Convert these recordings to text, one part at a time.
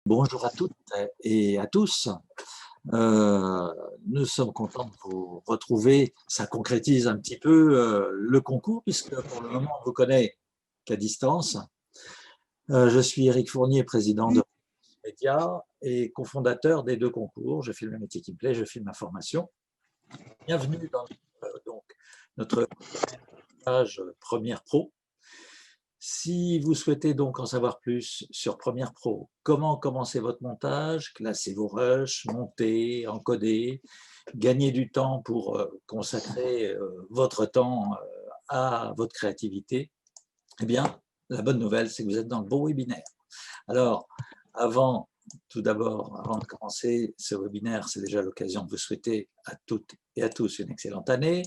Bonjour à toutes et à tous. Nous sommes contents de vous retrouver. Ça concrétise un petit peu le concours, puisque pour le moment, on vous connaît qu'à distance. Je suis Éric Fournier, président de Média et cofondateur des deux concours. Je filme le métier qui me plaît, je filme ma formation. Bienvenue dans donc, notre page Première Pro. Si vous souhaitez donc en savoir plus sur Premiere Pro, comment commencer votre montage, classer vos rushs, monter, encoder, gagner du temps pour consacrer votre temps à votre créativité, eh bien, la bonne nouvelle, c'est que vous êtes dans le bon webinaire. Alors, tout d'abord, avant de commencer ce webinaire, c'est déjà l'occasion de vous souhaiter à toutes et à tous une excellente année.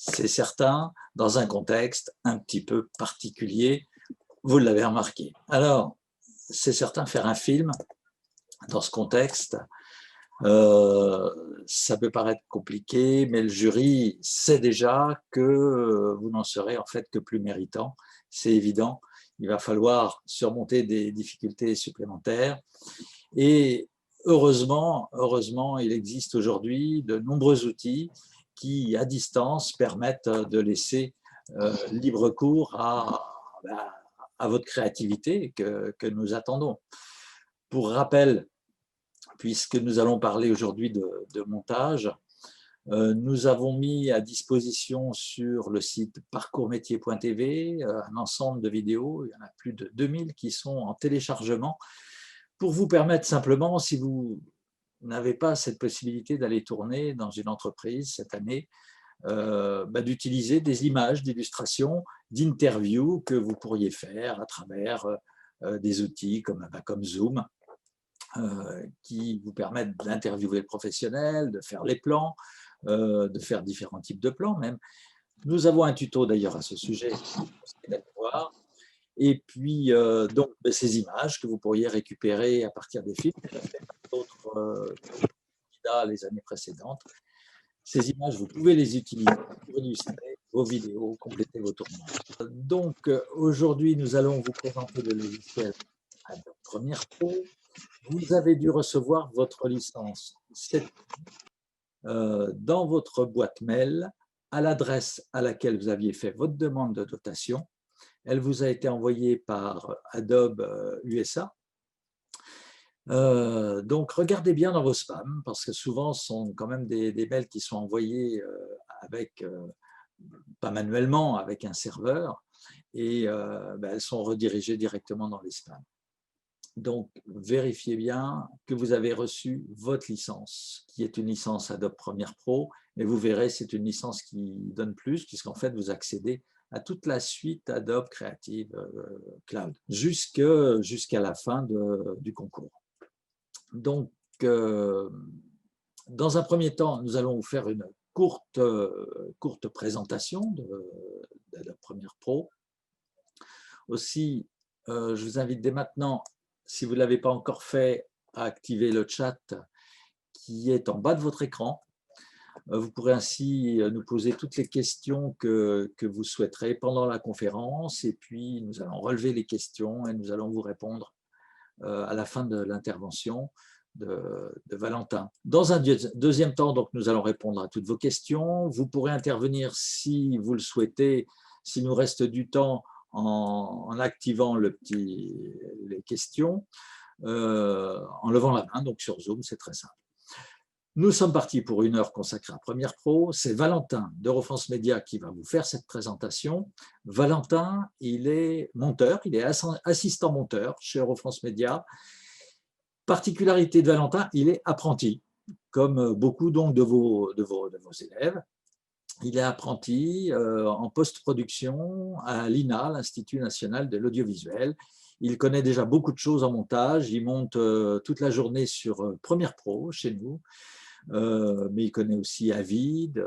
C'est certain, dans un contexte un petit peu particulier, vous l'avez remarqué. Alors, c'est certain, faire un film dans ce contexte, ça peut paraître compliqué, mais le jury sait déjà que vous n'en serez en fait que plus méritant. C'est évident, il va falloir surmonter des difficultés supplémentaires. Et heureusement, il existe aujourd'hui de nombreux outils qui, à distance, permettent de laisser libre cours à votre créativité que nous attendons. Pour rappel, puisque nous allons parler aujourd'hui de montage, nous avons mis à disposition sur le site parcoursmétier.tv un ensemble de vidéos, il y en a plus de 2000 qui sont en téléchargement, pour vous permettre simplement, si vous n'avez pas cette possibilité d'aller tourner dans une entreprise cette année, d'utiliser des images d'illustrations, d'interviews que vous pourriez faire à travers des outils comme Zoom, qui vous permettent d'interviewer le professionnel, de faire les plans, de faire différents types de plans même. Nous avons un tuto d'ailleurs à ce sujet, vous allez voir. Et puis, donc, ces images que vous pourriez récupérer à partir des films, d'autres candidats les années précédentes. Ces images, vous pouvez les utiliser pour illustrer vos vidéos, compléter vos tournages. Donc, aujourd'hui, nous allons vous présenter le logiciel Adobe Premiere Pro. Vous avez dû recevoir votre licence dans votre boîte mail à l'adresse à laquelle vous aviez fait votre demande de dotation. Elle vous a été envoyée par Adobe USA. Donc, regardez bien dans vos spams, parce que souvent, ce sont quand même des mails qui sont envoyés pas manuellement, avec un serveur, et elles sont redirigées directement dans les spams. Donc, vérifiez bien que vous avez reçu votre licence, qui est une licence Adobe Premiere Pro, et vous verrez, c'est une licence qui donne plus, puisqu'en fait, vous accédez à toute la suite Adobe Creative Cloud, jusqu'à la fin du concours. Donc, dans un premier temps, nous allons vous faire une courte présentation d'Adobe Premiere Pro. Aussi, je vous invite dès maintenant, si vous ne l'avez pas encore fait, à activer le chat qui est en bas de votre écran. Vous pourrez ainsi nous poser toutes les questions que vous souhaiterez pendant la conférence, et puis nous allons relever les questions et nous allons vous répondre à la fin de l'intervention de Valentin. Dans un deuxième temps, donc, nous allons répondre à toutes vos questions. Vous pourrez intervenir si vous le souhaitez, s'il nous reste du temps, en activant les questions, en levant la main, donc sur Zoom, c'est très simple. Nous sommes partis pour 1 heure consacrée à Premiere Pro. C'est Valentin d'Eurofrance Média qui va vous faire cette présentation. Valentin, il est monteur, il est assistant monteur chez Eurofrance Média. Particularité de Valentin, il est apprenti, comme beaucoup donc de vos élèves. Il est apprenti en post-production à l'INA, l'Institut national de l'audiovisuel. Il connaît déjà beaucoup de choses en montage. Il monte toute la journée sur Premiere Pro chez nous, mais il connaît aussi Avid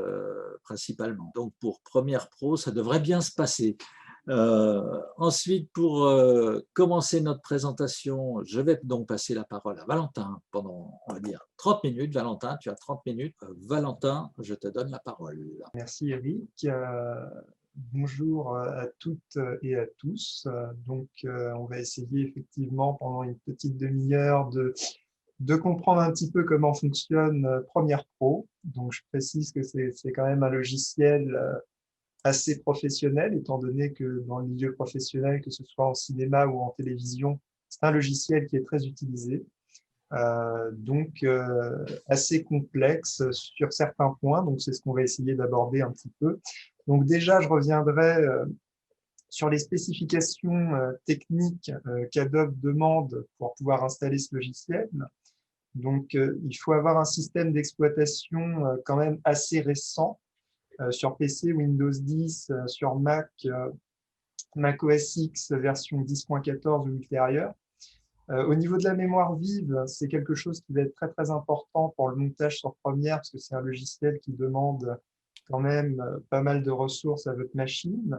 principalement. Donc pour Premiere Pro, ça devrait bien se passer. Ensuite, pour commencer notre présentation, je vais donc passer la parole à Valentin pendant, on va dire, 30 minutes. Valentin, tu as 30 minutes. Valentin, je te donne la parole. Merci Eric. Bonjour à toutes et à tous. On va essayer effectivement pendant une petite demi-heure de comprendre un petit peu comment fonctionne Premiere Pro. Donc, je précise que c'est quand même un logiciel assez professionnel, étant donné que dans le milieu professionnel, que ce soit en cinéma ou en télévision, c'est un logiciel qui est très utilisé. Assez complexe sur certains points. Donc, c'est ce qu'on va essayer d'aborder un petit peu. Donc, déjà, je reviendrai sur les spécifications techniques qu'Adobe demande pour pouvoir installer ce logiciel. Donc, il faut avoir un système d'exploitation quand même assez récent sur PC, Windows 10, sur Mac, Mac OS X version 10.14 ou ultérieure. Au niveau de la mémoire vive, c'est quelque chose qui va être très très important pour le montage sur Premiere parce que c'est un logiciel qui demande quand même pas mal de ressources à votre machine.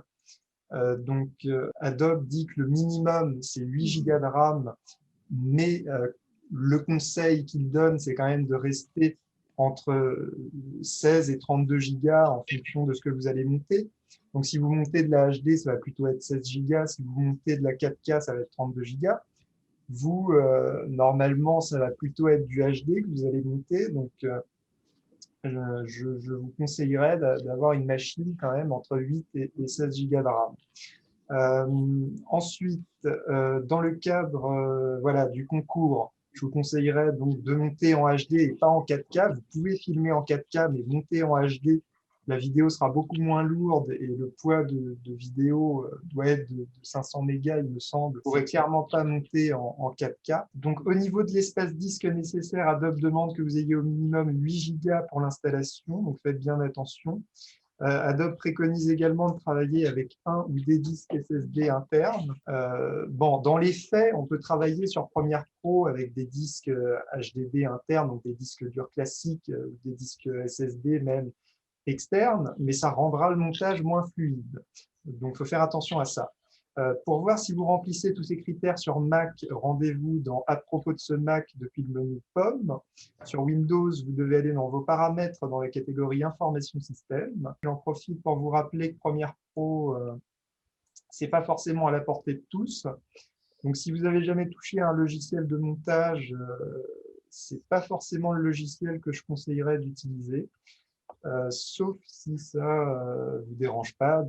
Adobe dit que le minimum, c'est 8 Go de RAM, mais le conseil qu'il donne, c'est quand même de rester entre 16 et 32 Go en fonction de ce que vous allez monter. Donc, si vous montez de la HD, ça va plutôt être 16 Go. Si vous montez de la 4K, ça va être 32 Go. Vous, normalement, ça va plutôt être du HD que vous allez monter. Donc, je vous conseillerais d'avoir une machine quand même entre 8 et 16 Go de RAM. Ensuite, dans le cadre voilà, du concours, je vous conseillerais donc de monter en HD et pas en 4K. Vous pouvez filmer en 4K, mais monter en HD, la vidéo sera beaucoup moins lourde et le poids de vidéo doit être de 500 mégas, il me semble. Vous ne pourrez clairement pas monter en 4K. Donc, au niveau de l'espace disque nécessaire, Adobe demande que vous ayez au minimum 8 Go pour l'installation, donc faites bien attention. Adobe préconise également de travailler avec un ou des disques SSD internes. Dans les faits, on peut travailler sur Premiere Pro avec des disques HDD internes, donc des disques durs classiques, des disques SSD même externes, mais ça rendra le montage moins fluide. Donc, il faut faire attention à ça. Pour voir si vous remplissez tous ces critères sur Mac, rendez-vous dans « À propos de ce Mac » depuis le menu Pomme. Sur Windows, vous devez aller dans vos paramètres dans la catégorie Information système. J'en profite pour vous rappeler que Premiere Pro, ce n'est pas forcément à la portée de tous. Donc, si vous n'avez jamais touché à un logiciel de montage, ce n'est pas forcément le logiciel que je conseillerais d'utiliser. Sauf si ça ne vous dérange pas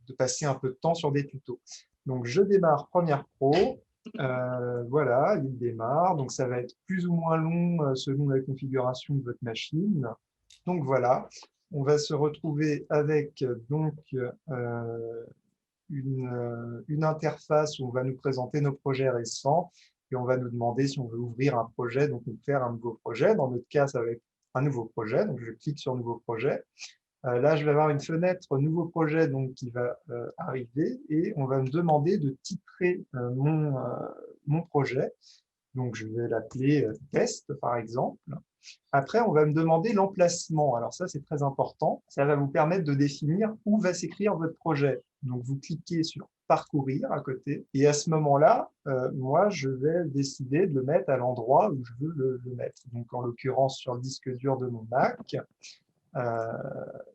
de passer un peu de temps sur des tutos. Donc, je démarre Premiere Pro. Voilà, il démarre. Donc, ça va être plus ou moins long selon la configuration de votre machine. Donc, voilà, on va se retrouver avec une interface où on va nous présenter nos projets récents et on va nous demander si on veut ouvrir un projet, donc nous faire un nouveau projet. Dans notre cas, ça va être un nouveau projet. Donc, je clique sur Nouveau projet. Là, je vais avoir une fenêtre Nouveau projet donc, qui va arriver et on va me demander de titrer mon projet. Donc, je vais l'appeler Test, par exemple. Après, on va me demander l'emplacement. Alors ça, c'est très important. Ça va vous permettre de définir où va s'écrire votre projet. Donc, vous cliquez sur Parcourir à côté. Et à ce moment-là, moi, je vais décider de le mettre à l'endroit où je veux le mettre. Donc, en l'occurrence, sur le disque dur de mon Mac,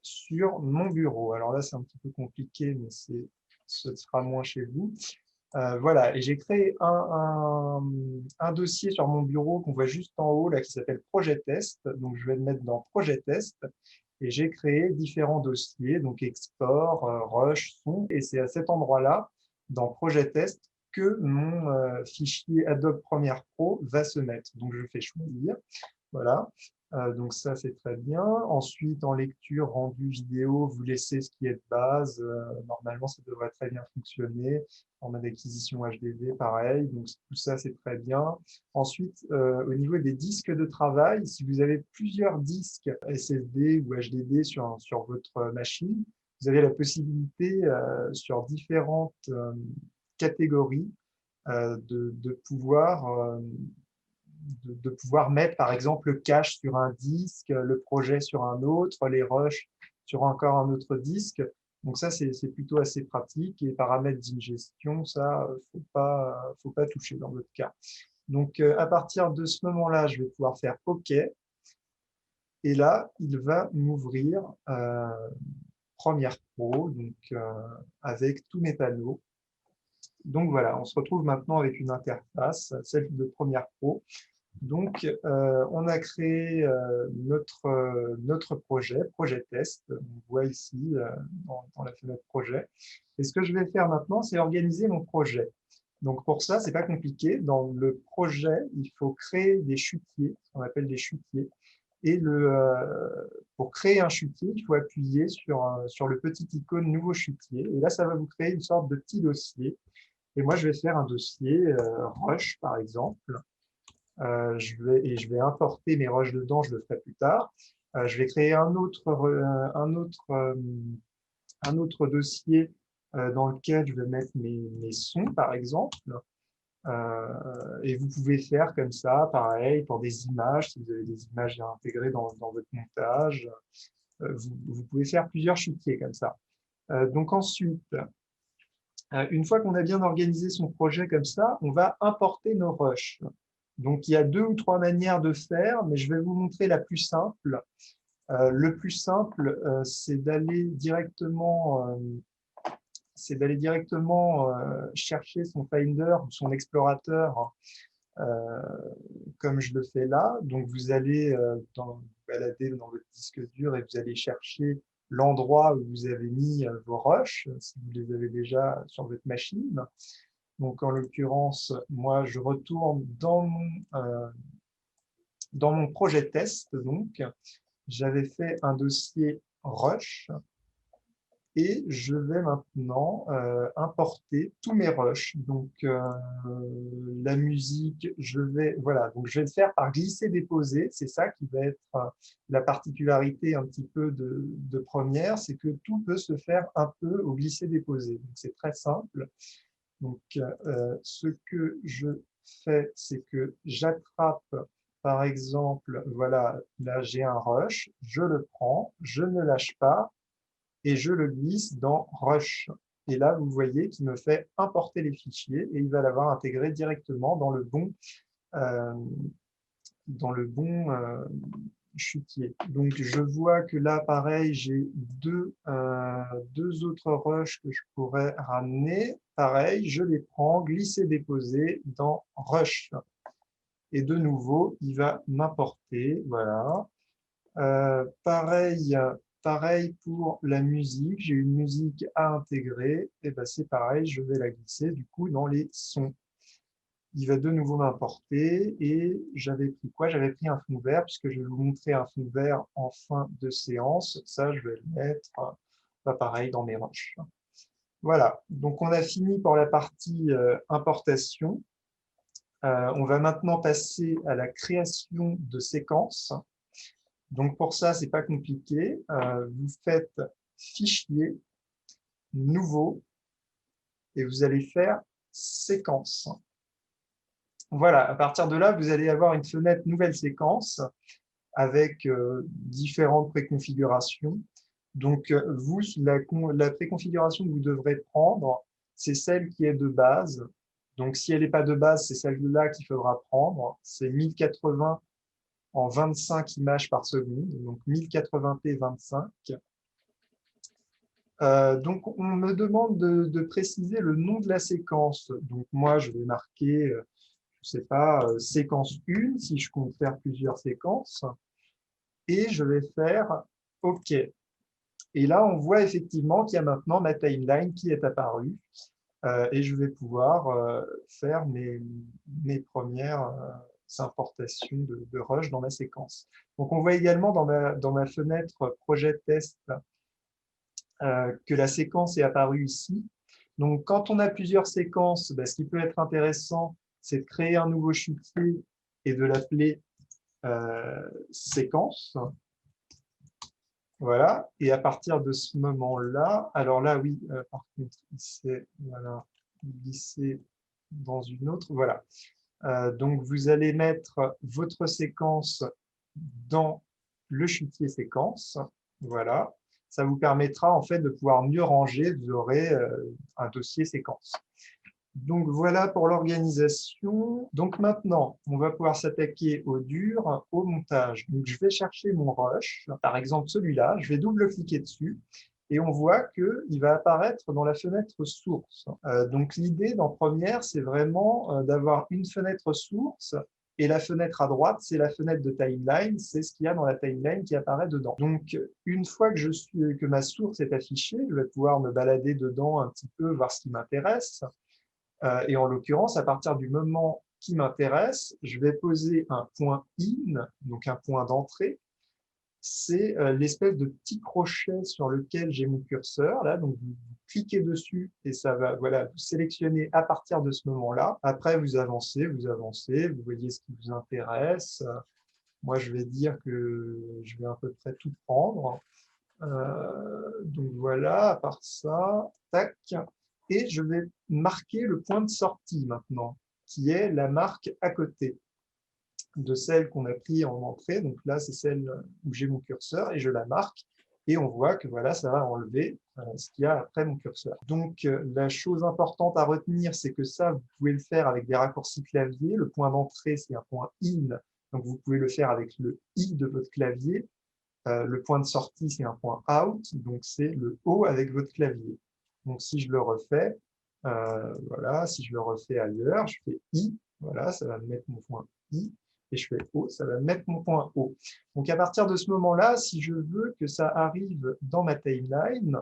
sur mon bureau. Alors là, c'est un petit peu compliqué, mais ce sera moins chez vous. Voilà, et j'ai créé un dossier sur mon bureau qu'on voit juste en haut, là, qui s'appelle Projet Test. Donc, je vais le mettre dans Projet Test. Et j'ai créé différents dossiers, donc export, rush, son. Et c'est à cet endroit-là, dans Projet Test, que mon fichier Adobe Premiere Pro va se mettre. Donc, je fais choisir. Voilà. Donc ça, c'est très bien. Ensuite, en lecture, rendu vidéo, vous laissez ce qui est de base. Normalement, ça devrait très bien fonctionner. Format d'acquisition HDD, pareil. Donc tout ça, c'est très bien. Ensuite, au niveau des disques de travail, si vous avez plusieurs disques SSD ou HDD sur votre machine, vous avez la possibilité sur différentes catégories de pouvoir mettre, par exemple, le cache sur un disque, le projet sur un autre, les rushs sur encore un autre disque. Donc ça, c'est plutôt assez pratique. Et paramètres d'ingestion, ça, faut pas toucher dans votre cas. Donc, à partir de ce moment-là, je vais pouvoir faire OK. Et là, il va m'ouvrir Premiere Pro, donc avec tous mes panneaux. Donc voilà, on se retrouve maintenant avec une interface, celle de Premiere Pro. Donc, on a créé notre projet test. On voit ici dans la fenêtre projet. Et ce que je vais faire maintenant, c'est organiser mon projet. Donc, pour ça, c'est pas compliqué. Dans le projet, il faut créer des chutiers, ce qu'on appelle des chutiers. Et pour créer un chutier, il faut appuyer sur le petit icône nouveau chutier. Et là, ça va vous créer une sorte de petit dossier. Et moi, je vais faire un dossier Rush, par exemple. Je vais importer mes rushs dedans, je le ferai plus tard. Je vais créer un autre dossier dans lequel je vais mettre mes sons, par exemple. Et vous pouvez faire comme ça, pareil, pour des images, si vous avez des images à intégrer dans votre montage. Vous pouvez faire plusieurs chutiers comme ça. Donc ensuite, une fois qu'on a bien organisé son projet comme ça, on va importer nos rushs. Donc, il y a 2 ou 3 manières de faire, mais je vais vous montrer la plus simple. Le plus simple, c'est d'aller directement chercher son Finder ou son explorateur, comme je le fais là. Donc, vous allez vous balader dans votre disque dur et vous allez chercher l'endroit où vous avez mis vos rushs, si vous les avez déjà sur votre machine. Donc, en l'occurrence, moi, je retourne dans mon projet test. Donc, j'avais fait un dossier Rush et je vais maintenant importer tous mes rushs. Donc, la musique, voilà, donc je vais le faire par glisser-déposer. C'est ça qui va être la particularité un petit peu de Premiere, c'est que tout peut se faire un peu au glisser-déposer. Donc, c'est très simple. Donc, ce que je fais, c'est que j'attrape, par exemple, voilà, là j'ai un rush, je le prends, je ne lâche pas et je le glisse dans Rush. Et là, vous voyez qu'il me fait importer les fichiers et il va l'avoir intégré directement dans le bon chutier. Donc, je vois que là, pareil, j'ai deux autres rushs que je pourrais ramener. Pareil, je les prends, glisser, déposer dans Rush. Et de nouveau, il va m'importer. Voilà. Pareil pour la musique. J'ai une musique à intégrer. Et ben, c'est pareil, je vais la glisser du coup dans les sons. Il va de nouveau m'importer et j'avais pris quoi? J'avais pris un fond vert puisque je vais vous montrer un fond vert en fin de séance. Ça, je vais le mettre pareil dans mes rushs. Voilà, donc on a fini pour la partie importation. On va maintenant passer à la création de séquences. Donc pour ça, c'est pas compliqué. Vous faites Fichier, Nouveau et vous allez faire Séquence. Voilà, à partir de là, vous allez avoir une fenêtre Nouvelle séquence avec différentes préconfigurations. Donc, vous, la préconfiguration que vous devrez prendre, c'est celle qui est de base. Donc, si elle n'est pas de base, c'est celle-là qu'il faudra prendre. C'est 1080 en 25 images par seconde, donc 1080p 25. Donc, on me demande de préciser le nom de la séquence. Donc, moi, je vais marquer, je ne sais pas, séquence 1, si je compte faire plusieurs séquences. Et je vais faire OK. Et là, on voit effectivement qu'il y a maintenant ma timeline qui est apparue. Et je vais pouvoir faire mes premières importations de rush dans ma séquence. Donc, on voit également dans ma fenêtre projet test que la séquence est apparue ici. Donc, quand on a plusieurs séquences, ce qui peut être intéressant, c'est de créer un nouveau chutier et de l'appeler séquence. Voilà. Et à partir de ce moment-là, alors là, oui, par contre, c'est voilà, glisser dans une autre. Voilà. Donc, vous allez mettre votre séquence dans le chutier séquence. Voilà. Ça vous permettra en fait de pouvoir mieux ranger. Vous aurez un dossier séquence. Donc, voilà pour l'organisation. Donc, maintenant, on va pouvoir s'attaquer au dur, au montage. Donc, je vais chercher mon rush, par exemple celui-là. Je vais double-cliquer dessus et on voit qu'il va apparaître dans la fenêtre source. Donc l'idée dans Première, c'est vraiment d'avoir une fenêtre source, et la fenêtre à droite, c'est la fenêtre de timeline, c'est ce qu'il y a dans la timeline qui apparaît dedans. Donc une fois que ma source est affichée, je vais pouvoir me balader dedans un petit peu, voir ce qui m'intéresse. Et en l'occurrence, à partir du moment qui m'intéresse, je vais poser un point in, donc un point d'entrée. C'est l'espèce de petit crochet sur lequel j'ai mon curseur. Là, donc vous cliquez dessus et ça va vous sélectionner à partir de ce moment-là. Après, vous avancez, vous voyez ce qui vous intéresse. Moi, je vais dire que je vais à peu près tout prendre. Donc voilà, à part ça, tac. Et je vais marquer le point de sortie maintenant, qui est la marque à côté de celle qu'on a pris en entrée. Donc là, c'est celle où j'ai mon curseur et je la marque. Et on voit que voilà, ça va enlever ce qu'il y a après mon curseur. Donc, la chose importante à retenir, c'est que ça, vous pouvez le faire avec des raccourcis clavier. Le point d'entrée, c'est un point in. Donc, vous pouvez le faire avec le i de votre clavier. Le point de sortie, c'est un point out. Donc, c'est le O avec votre clavier. Donc, si je le refais, voilà, si je le refais ailleurs, je fais I. Voilà, ça va me mettre mon point I. Et je fais O, ça va mettre mon point O. Donc, à partir de ce moment-là, si je veux que ça arrive dans ma timeline,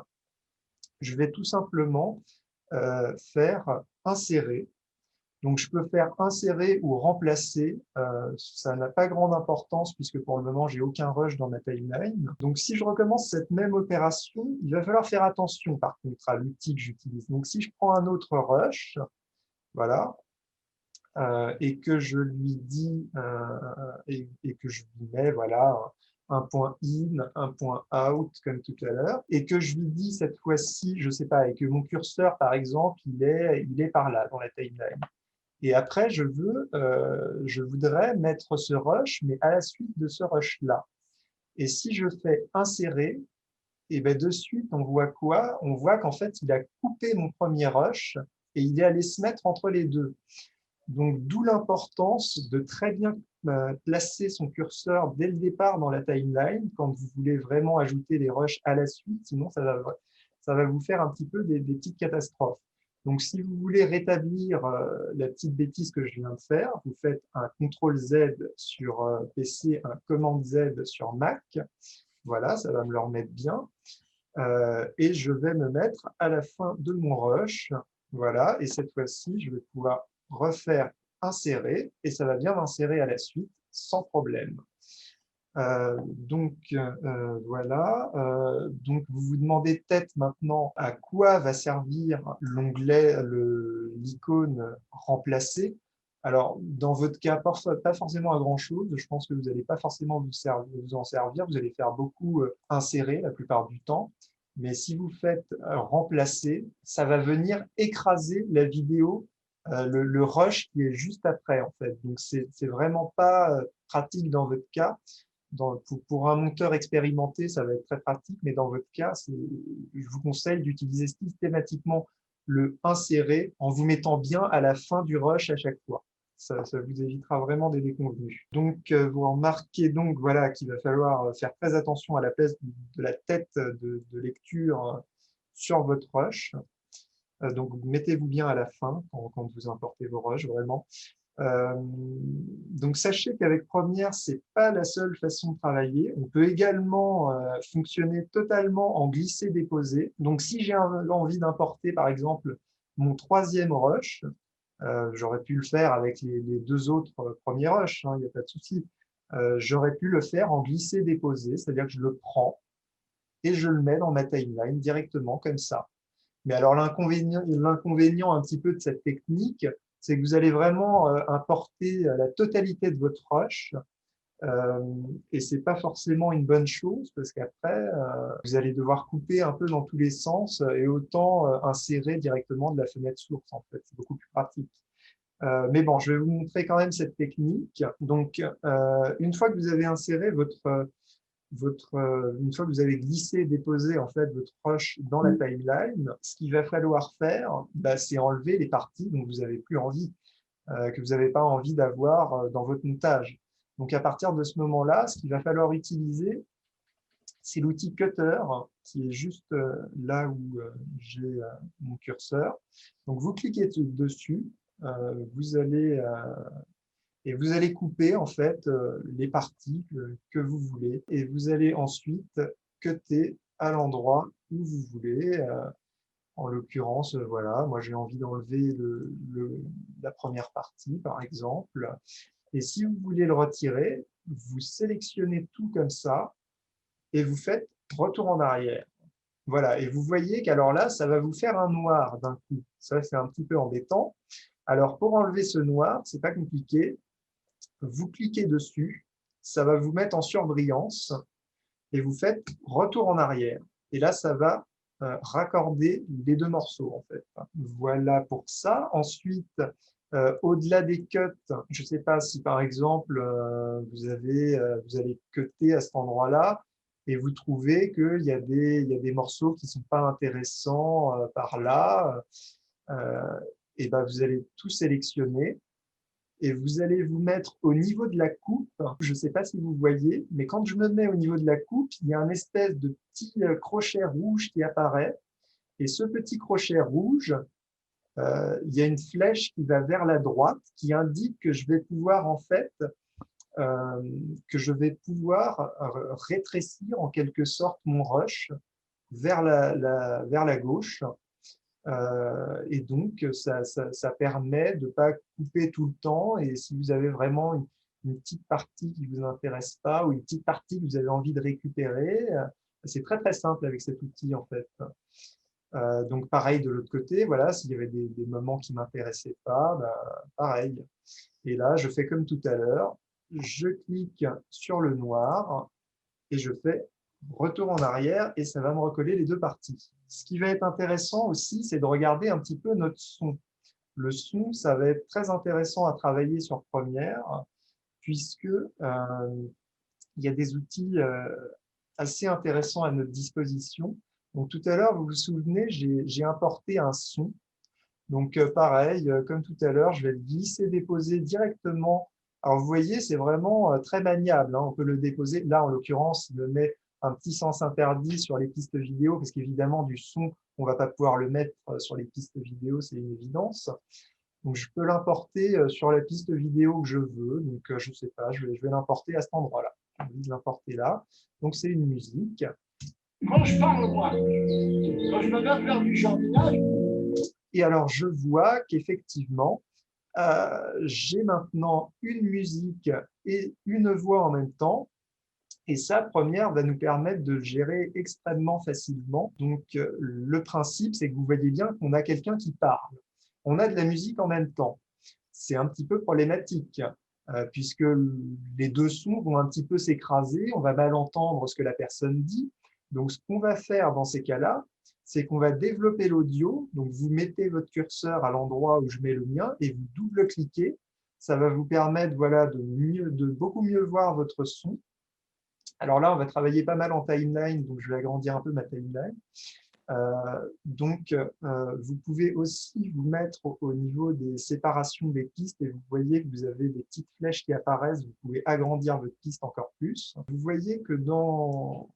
je vais tout simplement faire insérer. Donc, je peux faire insérer ou remplacer. Ça n'a pas grande importance puisque pour le moment, j'ai aucun rush dans ma timeline. Donc, si je recommence cette même opération, il va falloir faire attention par contre à l'outil que j'utilise. Donc, si je prends un autre rush, voilà, et que je lui dis et que je lui mets voilà un point in, un point out comme tout à l'heure, et que je lui dis cette fois-ci, je sais pas, et que mon curseur par exemple il est par là dans la timeline. Et après je voudrais mettre ce rush mais à la suite de ce rush là. Et si je fais insérer, et ben de suite on voit quoi? On voit qu'en fait il a coupé mon premier rush et il est allé se mettre entre les deux. Donc, d'où l'importance de très bien placer son curseur dès le départ dans la timeline quand vous voulez vraiment ajouter des rushs à la suite, sinon ça va vous faire un petit peu des petites catastrophes. Donc, si vous voulez rétablir la petite bêtise que je viens de faire, vous faites un CTRL-Z sur PC, un COMMAND-Z sur Mac. Voilà, ça va me le remettre bien. Et je vais me mettre à la fin de mon rush. Voilà, et cette fois-ci, je vais pouvoir refaire insérer et ça va bien m'insérer à la suite sans problème. Voilà. Donc vous vous demandez peut-être maintenant à quoi va servir l'onglet, l'icône remplacer. Alors, dans votre cas, pas forcément à grand-chose. Je pense que vous n'allez pas forcément vous en servir. Vous allez faire beaucoup insérer la plupart du temps. Mais si vous faites remplacer, ça va venir écraser la vidéo, le rush qui est juste après, en fait. Donc, c'est vraiment pas pratique dans votre cas. Pour un monteur expérimenté, ça va être très pratique, mais dans votre cas, je vous conseille d'utiliser systématiquement le insérer en vous mettant bien à la fin du rush à chaque fois. Ça vous évitera vraiment des déconvenus. Donc, vous remarquez donc voilà, qu'il va falloir faire très attention à la place de la tête de lecture sur votre rush. Donc, mettez-vous bien à la fin quand vous importez vos rushs, vraiment. Donc sachez qu'avec Première, c'est pas la seule façon de travailler. On peut également fonctionner totalement en glisser-déposer. Donc si j'ai envie d'importer par exemple mon troisième rush, j'aurais pu le faire avec les deux autres premiers rushs, il n'y a pas de souci. J'aurais pu le faire en glisser-déposer, c'est-à-dire que je le prends et je le mets dans ma timeline directement comme ça. Mais alors l'inconvénient un petit peu de cette technique, c'est que vous allez vraiment importer la totalité de votre rush et c'est pas forcément une bonne chose parce qu'après vous allez devoir couper un peu dans tous les sens et autant insérer directement de la fenêtre source en fait, c'est beaucoup plus pratique. Mais bon, je vais vous montrer quand même cette technique. Donc, une fois que vous avez inséré une fois que vous avez glissé et déposé en fait votre rush dans la timeline, ce qu'il va falloir faire, c'est enlever les parties dont vous n'avez plus envie, que vous n'avez pas envie d'avoir dans votre montage. Donc à partir de ce moment-là, ce qu'il va falloir utiliser, c'est l'outil Cutter qui est juste là où j'ai mon curseur. Donc, vous cliquez dessus, vous allez, et vous allez couper en fait les parties que vous voulez. Et vous allez ensuite cutter à l'endroit où vous voulez. En l'occurrence, voilà, moi j'ai envie d'enlever la première partie, par exemple. Et si vous voulez le retirer, vous sélectionnez tout comme ça et vous faites retour en arrière. Voilà, et vous voyez qu'alors là, ça va vous faire un noir d'un coup. Ça, c'est un petit peu embêtant. Alors, pour enlever ce noir, c'est pas compliqué. Vous cliquez dessus, ça va vous mettre en surbrillance et vous faites retour en arrière. Et là, ça va raccorder les deux morceaux, en fait. Voilà pour ça. Ensuite, au-delà des cuts, je ne sais pas si, par exemple, vous allez cutter à cet endroit-là et vous trouvez qu'il y a des morceaux qui ne sont pas intéressants par là, et ben, vous allez tout sélectionner et vous allez vous mettre au niveau de la coupe. Je ne sais pas si vous voyez, mais quand je me mets au niveau de la coupe, il y a un espèce de petit crochet rouge qui apparaît. Et ce petit crochet rouge, il y a une flèche qui va vers la droite qui indique que je vais pouvoir en fait rétrécir en quelque sorte mon rush vers la gauche. Et donc, ça permet de ne pas couper tout le temps. Et si vous avez vraiment une petite partie qui ne vous intéresse pas ou une petite partie que vous avez envie de récupérer, c'est très, très simple avec cet outil, en fait. Donc, pareil de l'autre côté, voilà, s'il y avait des moments qui ne m'intéressaient pas, bah, pareil. Et là, je fais comme tout à l'heure. Je clique sur le noir et je fais retour en arrière et ça va me recoller les deux parties. Ce qui va être intéressant aussi, c'est de regarder un petit peu notre son. Le son, ça va être très intéressant à travailler sur Premiere puisque il y a des outils assez intéressants à notre disposition. Donc tout à l'heure, vous vous souvenez, j'ai importé un son. Donc pareil, comme tout à l'heure, je vais le glisser, déposer directement. Alors vous voyez, c'est vraiment très maniable, hein. On peut le déposer. Là, en l'occurrence, il me met un petit sens interdit sur les pistes vidéo, parce qu'évidemment, du son, on ne va pas pouvoir le mettre sur les pistes vidéo, c'est une évidence. Donc je peux l'importer sur la piste vidéo que je veux. Donc je ne sais pas, je vais l'importer à cet endroit-là. J'ai envie de l'importer là. Donc c'est une musique. Quand je parle, moi, quand je me mets à faire du jardinage. Et alors, je vois qu'effectivement, j'ai maintenant une musique et une voix en même temps. Et ça, Première va nous permettre de gérer extrêmement facilement. Donc, le principe, c'est que vous voyez bien qu'on a quelqu'un qui parle. On a de la musique en même temps. C'est un petit peu problématique, puisque les deux sons vont un petit peu s'écraser. On va mal entendre ce que la personne dit. Donc, ce qu'on va faire dans ces cas-là, c'est qu'on va développer l'audio. Donc, vous mettez votre curseur à l'endroit où je mets le mien et vous double-cliquez. Ça va vous permettre voilà, de beaucoup mieux voir votre son. Alors là, on va travailler pas mal en timeline, donc je vais agrandir un peu ma timeline. Donc, vous pouvez aussi vous mettre au niveau des séparations des pistes et vous voyez que vous avez des petites flèches qui apparaissent. Vous pouvez agrandir votre piste encore plus. Vous voyez que dans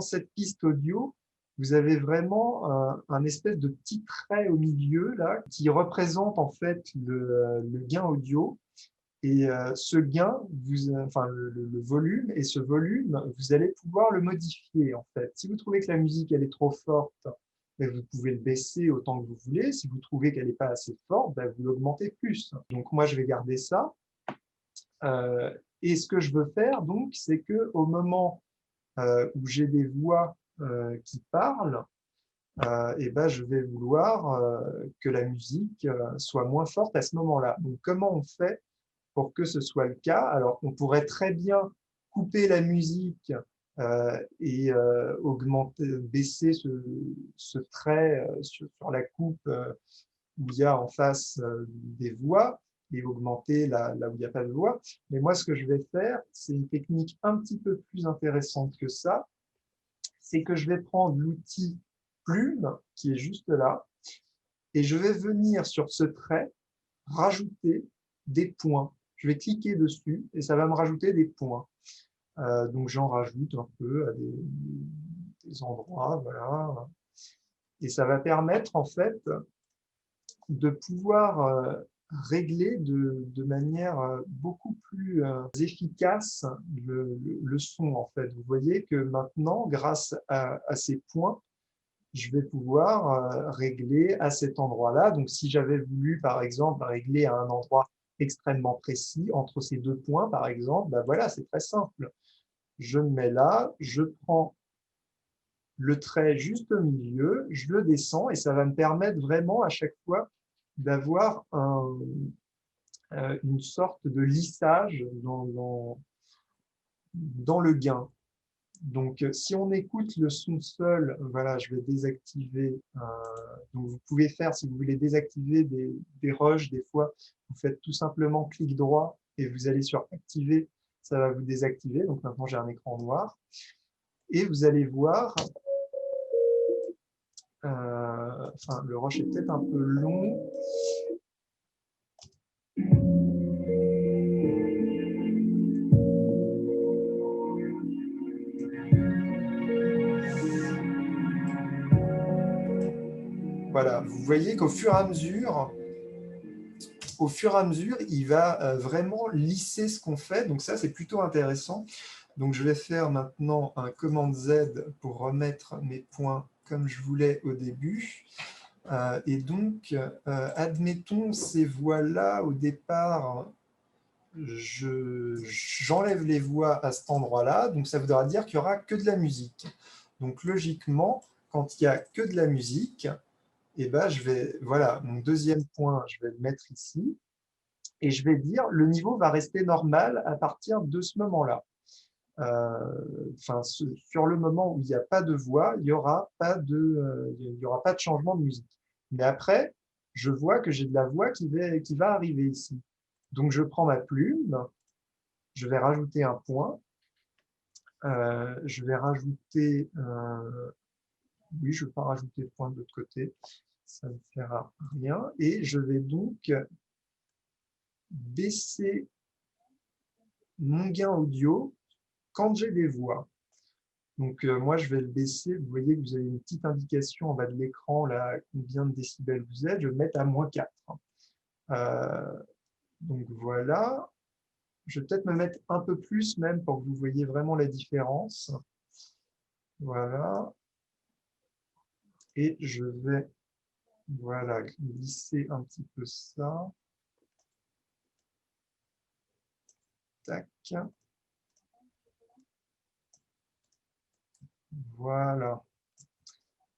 cette piste audio, vous avez vraiment un espèce de petit trait au milieu là qui représente en fait le gain audio. Et ce gain, enfin le volume, et ce volume, vous allez pouvoir le modifier en fait. Si vous trouvez que la musique elle est trop forte, ben, vous pouvez le baisser autant que vous voulez. Si vous trouvez qu'elle n'est pas assez forte, ben, vous l'augmentez plus. Donc moi je vais garder ça. Et ce que je veux faire donc, c'est que au moment où j'ai des voix qui parlent, et ben, je vais vouloir que la musique soit moins forte à ce moment-là. Donc comment on fait pour que ce soit le cas? Alors, on pourrait très bien couper la musique et baisser ce trait sur la coupe où il y a en face des voix et augmenter là où il n'y a pas de voix. Mais moi, ce que je vais faire, c'est une technique un petit peu plus intéressante que ça. C'est que je vais prendre l'outil plume qui est juste là et je vais venir sur ce trait rajouter des points. Je vais cliquer dessus et ça va me rajouter des points. Donc j'en rajoute un peu à des endroits, voilà. Et ça va permettre en fait de pouvoir régler de manière beaucoup plus efficace le son en fait. Vous voyez que maintenant, grâce à ces points, je vais pouvoir régler à cet endroit-là. Donc si j'avais voulu par exemple régler à un endroit extrêmement précis entre ces deux points par exemple, ben voilà, c'est très simple. Je me mets là, je prends le trait juste au milieu, je le descends et ça va me permettre vraiment à chaque fois d'avoir une sorte de lissage dans le gain. Donc, si on écoute le son seul, voilà, je vais désactiver. Donc, vous pouvez faire, si vous voulez désactiver des rushs, des fois, vous faites tout simplement clic droit et vous allez sur activer, ça va vous désactiver. Donc, maintenant, j'ai un écran noir. Et vous allez voir, enfin, le rush est peut-être un peu long. Voilà, vous voyez qu'au fur et à mesure, il va vraiment lisser ce qu'on fait. Donc ça, c'est plutôt intéressant. Donc je vais faire maintenant un commande Z pour remettre mes points comme je voulais au début. Et donc, admettons ces voix-là au départ, j'enlève les voix à cet endroit-là. Donc ça voudra dire qu'il n'y aura que de la musique. Donc logiquement, quand il n'y a que de la musique, et ben, je vais, voilà, mon deuxième point, je vais le mettre ici, et je vais dire le niveau va rester normal à partir de ce moment-là. Enfin, sur le moment où il n'y a pas de voix, il n'y aura pas de changement de musique. Mais après, je vois que j'ai de la voix qui va arriver ici. Donc, je prends ma plume, je vais rajouter un point, je vais rajouter, oui, je ne vais pas rajouter de point de l'autre côté, ça ne fera rien. Et je vais donc baisser mon gain audio quand j'ai des voix. Donc, moi, je vais le baisser. Vous voyez que vous avez une petite indication en bas de l'écran, là, combien de décibels vous êtes. Je vais le mettre à -4. Donc, voilà. Je vais peut-être me mettre un peu plus même pour que vous voyez vraiment la différence. Voilà. Et je vais, voilà, glisser un petit peu ça. Tac. Voilà.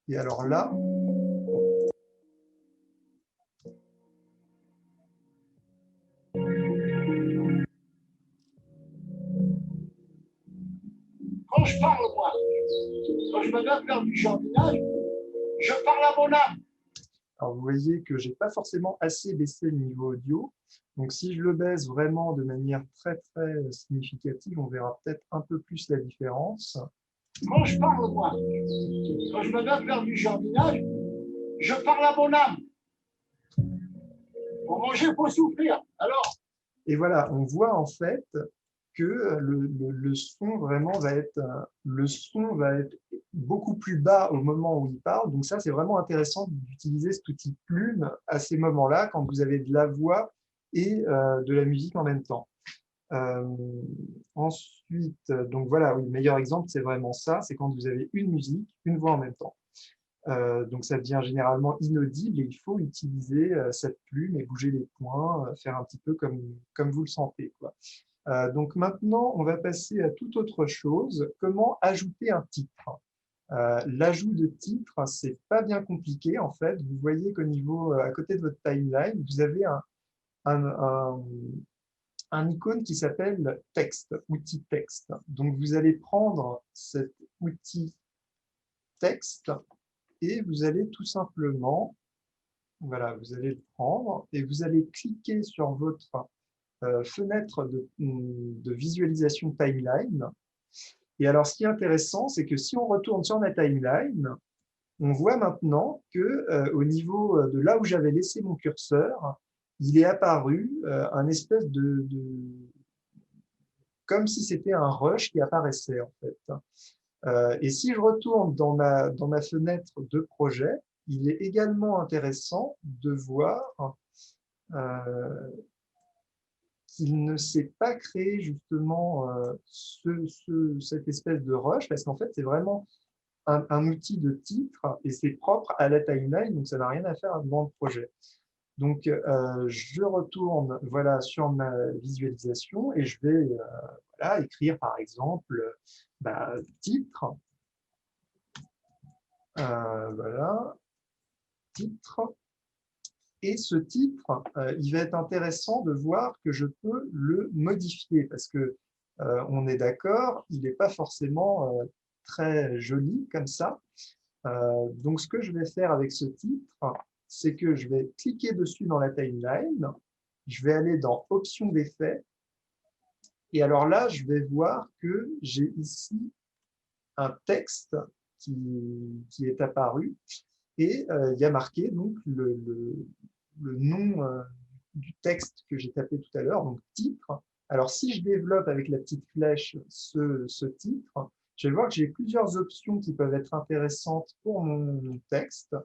Et alors là, Quand je parle, moi, quand je me viens faire du jardinage, je parle à mon âme. alors vous voyez que je n'ai pas forcément assez baissé le niveau audio. Donc si je le baisse vraiment de manière très très significative, on verra peut-être un peu plus la différence. Quand je parle, moi, quand je me viens faire du jardinage, je parle à mon âme. Pour manger, il faut souffrir. Alors, et voilà, on voit en fait que le son vraiment va être, beaucoup plus bas au moment où il parle. Donc ça, c'est vraiment intéressant d'utiliser cet outil plume à ces moments-là, quand vous avez de la voix et de la musique en même temps. Ensuite, donc voilà, oui, le meilleur exemple, c'est vraiment ça, c'est quand vous avez une musique, une voix en même temps. Donc ça devient généralement inaudible et il faut utiliser cette plume et bouger les points, faire un petit peu comme vous le sentez, quoi. Donc maintenant, on va passer à toute autre chose. Comment ajouter un titre? L'ajout de titre, c'est pas bien compliqué en fait. Vous voyez qu'au niveau, à côté de votre timeline, vous avez un icône qui s'appelle texte, outil texte. Donc vous allez prendre cet outil texte et vous allez tout simplement, voilà, vous allez le prendre et vous allez cliquer sur votre fenêtre de visualisation timeline. Et alors, ce qui est intéressant, c'est que si on retourne sur ma timeline, on voit maintenant que au niveau de là où j'avais laissé mon curseur, il est apparu un espèce comme si c'était un rush qui apparaissait en fait. Et si je retourne dans ma fenêtre de projet, il est également intéressant de voir qu'il ne s'est pas créé justement cette espèce de rush, parce qu'en fait, c'est vraiment un outil de titre et c'est propre à la timeline, donc ça n'a rien à faire dans le projet. Donc, je retourne voilà, sur ma visualisation et je vais voilà, écrire par exemple titre. Voilà, titre. Et ce titre, il va être intéressant de voir que je peux le modifier parce que on est d'accord, il n'est pas forcément très joli comme ça. Donc, ce que je vais faire avec ce titre, c'est que je vais cliquer dessus dans la timeline, je vais aller dans Options d'effets, et alors là, je vais voir que j'ai ici un texte qui est apparu, et il y a marqué donc le nom du texte que j'ai tapé tout à l'heure, donc titre. Alors, si je développe avec la petite flèche ce titre, je vais voir que j'ai plusieurs options qui peuvent être intéressantes pour mon texte.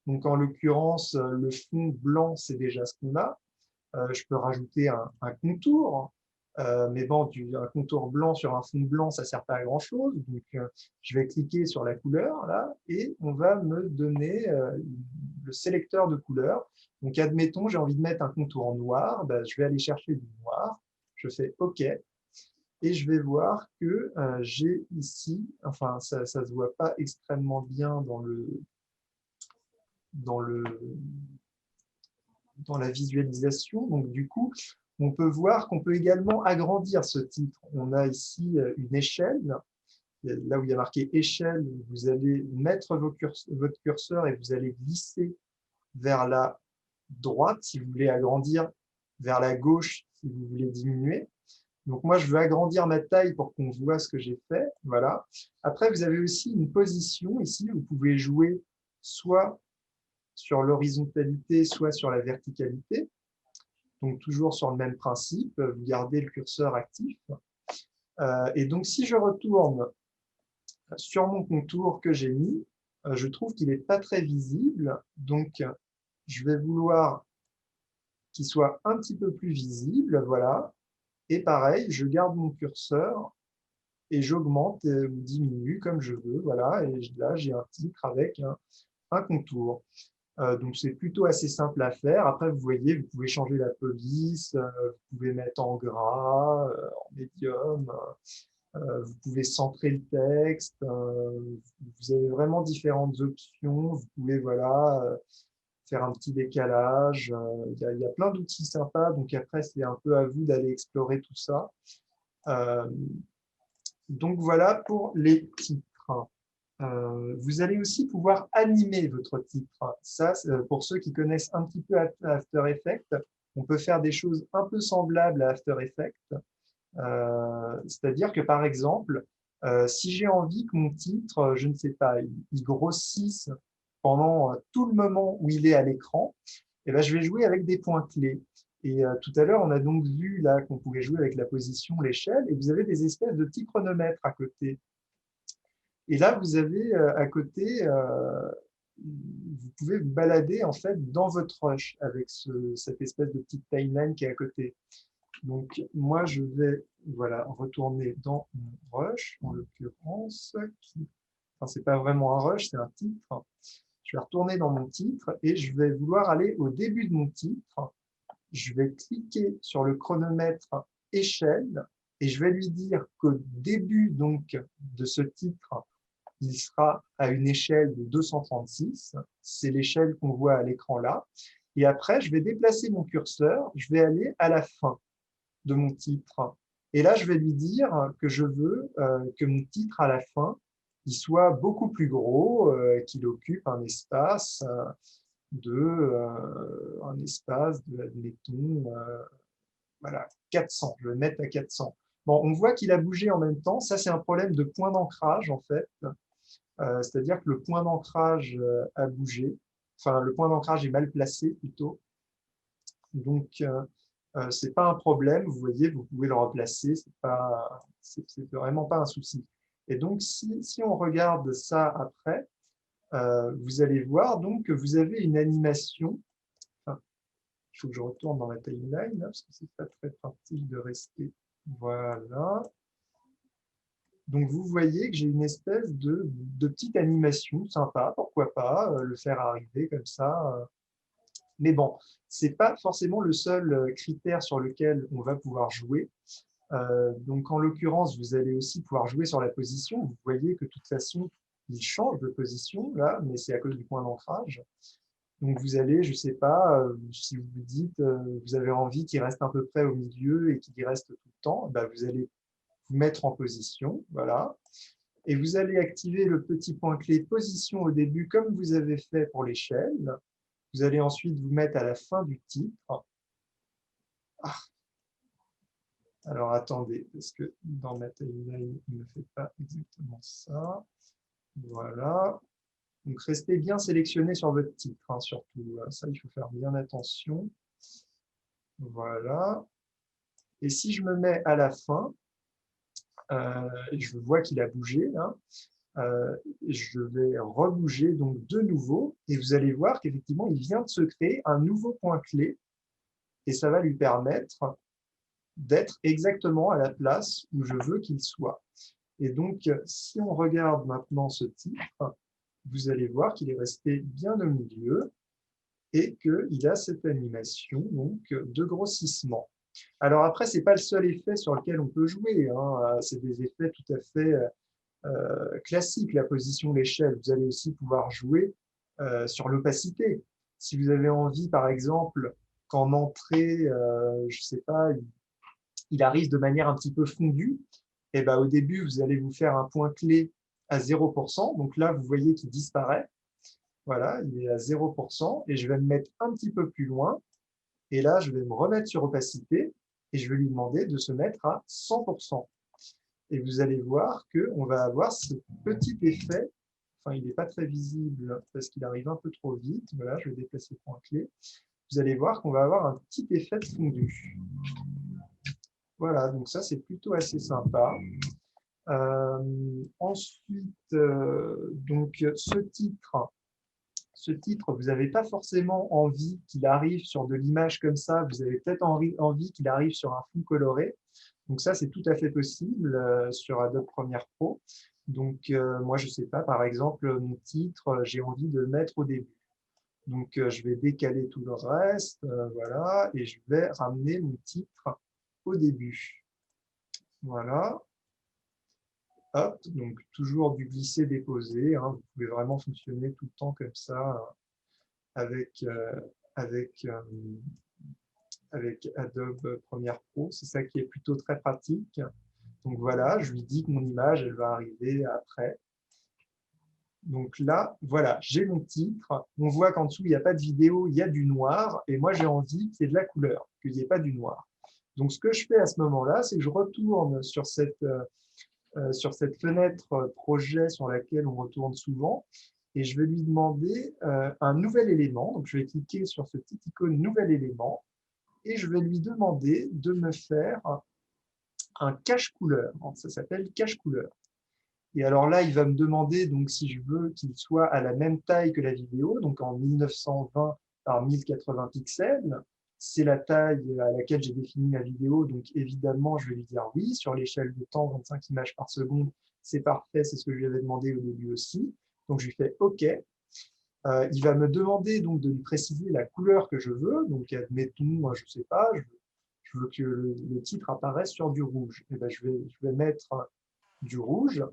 Donc, en l'occurrence, le fond blanc, c'est déjà ce qu'on a. Je peux rajouter un contour, mais bon, un contour blanc sur un fond blanc, ça ne sert pas à grand-chose. Donc, je vais cliquer sur la couleur, là, et on va me donner le sélecteur de couleurs. Donc, admettons, j'ai envie de mettre un contour noir, je vais aller chercher du noir, je fais OK, et je vais voir que j'ai ici, enfin, ça ne se voit pas extrêmement bien dans la visualisation. Donc, du coup, on peut voir qu'on peut également agrandir ce titre. On a ici une échelle. Là où il y a marqué échelle, vous allez mettre votre curseur et vous allez glisser vers la droite si vous voulez agrandir, vers la gauche si vous voulez diminuer. Donc moi, je veux agrandir ma taille pour qu'on voit ce que j'ai fait. Voilà. Après, vous avez aussi une position ici. Vous pouvez jouer soit sur l'horizontalité, soit sur la verticalité. Donc toujours sur le même principe, vous gardez le curseur actif. Et donc si je retourne sur mon contour que j'ai mis, je trouve qu'il n'est pas très visible. Donc je vais vouloir qu'il soit un petit peu plus visible. Voilà. Et pareil, je garde mon curseur et j'augmente ou diminue comme je veux. Voilà. Et là, j'ai un titre avec un contour. Donc, c'est plutôt assez simple à faire. Après, vous voyez, vous pouvez changer la police, vous pouvez mettre en gras, en médium, vous pouvez centrer le texte. Vous avez vraiment différentes options. Vous pouvez, voilà, faire un petit décalage. Il y a plein d'outils sympas. Donc, après, c'est un peu à vous d'aller explorer tout ça. Donc, voilà pour les titres. Vous allez aussi pouvoir animer votre titre. Ça, pour ceux qui connaissent un petit peu After Effects, on peut faire des choses un peu semblables à After Effects. C'est-à-dire que, par exemple, si j'ai envie que mon titre, je ne sais pas, il grossisse pendant tout le moment où il est à l'écran, eh ben, je vais jouer avec des points clés. Et tout à l'heure, on a donc vu là qu'on pouvait jouer avec la position, l'échelle, et vous avez des espèces de petits chronomètres à côté. Et là, vous avez à côté, vous pouvez vous balader en fait dans votre rush avec cette espèce de petite timeline qui est à côté. Donc, moi, je vais voilà, retourner dans mon rush, en l'occurrence, enfin, c'est pas vraiment un rush, c'est un titre. Je vais retourner dans mon titre et je vais vouloir aller au début de mon titre. Je vais cliquer sur le chronomètre échelle et je vais lui dire qu'au début donc de ce titre, il sera à une échelle de 236. C'est l'échelle qu'on voit à l'écran là. Et après, je vais déplacer mon curseur. Je vais aller à la fin de mon titre. Et là, je vais lui dire que je veux que mon titre à la fin, il soit beaucoup plus gros, qu'il occupe un espace admettons, voilà, 400. Je vais le mettre à 400. Bon, on voit qu'il a bougé en même temps. Ça, c'est un problème de point d'ancrage, en fait. C'est-à-dire que le point d'ancrage a bougé. Enfin, le point d'ancrage est mal placé, plutôt. Donc, Ce n'est pas un problème, vous voyez, vous pouvez le replacer, c'est vraiment pas un souci. Et donc, si on regarde ça après, vous allez voir donc que vous avez une animation. Enfin, il faut que je retourne dans la timeline, là, parce que c'est pas très pratique de rester. Voilà. Donc, vous voyez que j'ai une espèce de petite animation sympa, pourquoi pas, le faire arriver comme ça. Mais bon, ce n'est pas forcément le seul critère sur lequel on va pouvoir jouer. Donc, en l'occurrence, vous allez aussi pouvoir jouer sur la position. Vous voyez que de toute façon, il change de position, là, mais c'est à cause du point d'ancrage. Donc, vous allez, je ne sais pas, si vous vous dites, vous avez envie qu'il reste à peu près au milieu et qu'il y reste tout le temps, bah, vous allez vous mettre en position, voilà. Et vous allez activer le petit point clé position au début, comme vous avez fait pour l'échelle. Vous allez ensuite vous mettre à la fin du titre. Ah. Alors, attendez, parce que dans ma timeline, il ne fait pas exactement ça. Voilà. Donc, restez bien sélectionné sur votre titre, hein, surtout. Ça, il faut faire bien attention. Voilà. Et si je me mets à la fin, je vois qu'il a bougé, hein, je vais rebouger donc de nouveau et vous allez voir qu'effectivement, il vient de se créer un nouveau point clé et ça va lui permettre d'être exactement à la place où je veux qu'il soit. Et donc, si on regarde maintenant ce titre, vous allez voir qu'il est resté bien au milieu et qu'il a cette animation donc, de grossissement. Alors après, ce n'est pas le seul effet sur lequel on peut jouer, hein. C'est des effets tout à fait classiques, la position, l'échelle. Vous allez aussi pouvoir jouer sur l'opacité. Si vous avez envie, par exemple, qu'en entrée, je ne sais pas, il arrive de manière un petit peu fondue, et ben, au début, vous allez vous faire un point clé à 0%. Donc là, vous voyez qu'il disparaît. Voilà, il est à 0%. Et je vais me mettre un petit peu plus loin. Et là, je vais me remettre sur opacité et je vais lui demander de se mettre à 100%. Et vous allez voir qu'on va avoir ce petit effet. Enfin, il n'est pas très visible parce qu'il arrive un peu trop vite. Voilà, je vais déplacer le point clé. Vous allez voir qu'on va avoir un petit effet de fondu. Voilà, donc ça, c'est plutôt assez sympa. Ensuite, donc ce titre, vous n'avez pas forcément envie qu'il arrive sur de l'image comme ça, vous avez peut-être envie qu'il arrive sur un fond coloré. Donc ça, c'est tout à fait possible sur Adobe Premiere Pro. Donc moi, je ne sais pas, par exemple, mon titre, j'ai envie de le mettre au début. Donc je vais décaler tout le reste, voilà, et je vais ramener mon titre au début. Voilà. Hop, donc toujours du glisser-déposer, hein. Vous pouvez vraiment fonctionner tout le temps comme ça avec, avec, avec Adobe Premiere Pro. C'est ça qui est plutôt très pratique. Donc voilà, je lui dis que mon image, elle va arriver après. Donc là, voilà, j'ai mon titre. On voit qu'en dessous, il n'y a pas de vidéo, il y a du noir. Et moi, j'ai envie qu'il y ait de la couleur, qu'il n'y ait pas du noir. Donc ce que je fais à ce moment-là, c'est que je retourne sur cette fenêtre projet sur laquelle on retourne souvent et je vais lui demander un nouvel élément. Donc, je vais cliquer sur ce petit icône nouvel élément et je vais lui demander de me faire un cache-couleur. Ça s'appelle cache-couleur. Et alors là, il va me demander donc si je veux qu'il soit à la même taille que la vidéo, donc en 1920 par 1080 pixels. C'est la taille à laquelle j'ai défini ma vidéo, donc évidemment, je vais lui dire oui. Sur l'échelle de temps, 25 images par seconde, c'est parfait, c'est ce que je lui avais demandé au début aussi. Donc, je lui fais OK. Il va me demander donc de lui préciser la couleur que je veux. Donc, admettons, je ne sais pas, je veux que le titre apparaisse sur du rouge. Et ben, je vais mettre du rouge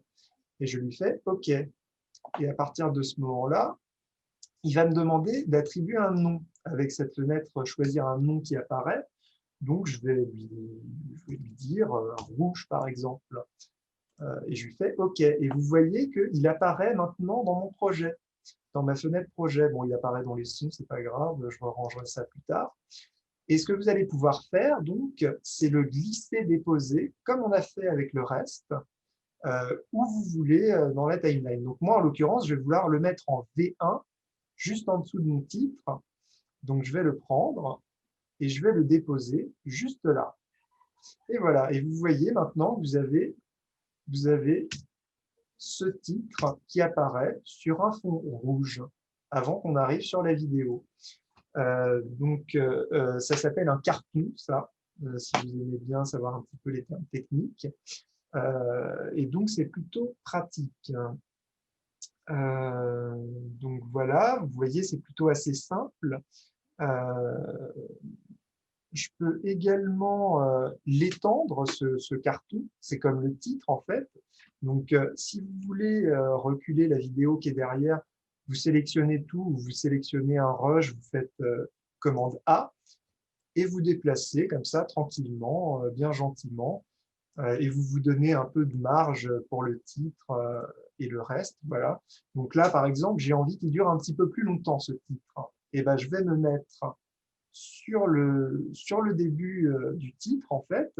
et je lui fais OK. Et à partir de ce moment-là, il va me demander d'attribuer un nom. Avec cette fenêtre, choisir un nom qui apparaît. Donc, je vais lui dire rouge, par exemple. Et je lui fais OK. Et vous voyez qu'il apparaît maintenant dans mon projet, dans ma fenêtre projet. Bon, il apparaît dans les sons, c'est pas grave, je rangerai ça plus tard. Et ce que vous allez pouvoir faire, donc, c'est le glisser-déposer, comme on a fait avec le reste, où vous voulez dans la timeline. Donc, moi, en l'occurrence, je vais vouloir le mettre en V1, juste en dessous de mon titre. Donc, je vais le prendre et je vais le déposer juste là. Et voilà, et vous voyez maintenant, vous avez ce titre qui apparaît sur un fond rouge avant qu'on arrive sur la vidéo. Ça s'appelle un cartoon, ça, si vous aimez bien savoir un petit peu les termes techniques. Et donc, c'est plutôt pratique. Donc voilà, vous voyez, c'est plutôt assez simple. Je peux également l'étendre, ce cartoon. C'est comme le titre, en fait. Donc, si vous voulez reculer la vidéo qui est derrière, vous sélectionnez tout, vous sélectionnez un rush, vous faites commande A, et vous déplacez comme ça, tranquillement, bien gentiment, et vous vous donnez un peu de marge pour le titre et le reste. Voilà. Donc là, par exemple, j'ai envie qu'il dure un petit peu plus longtemps, ce titre. Et ben, je vais me mettre sur le début du titre, en fait,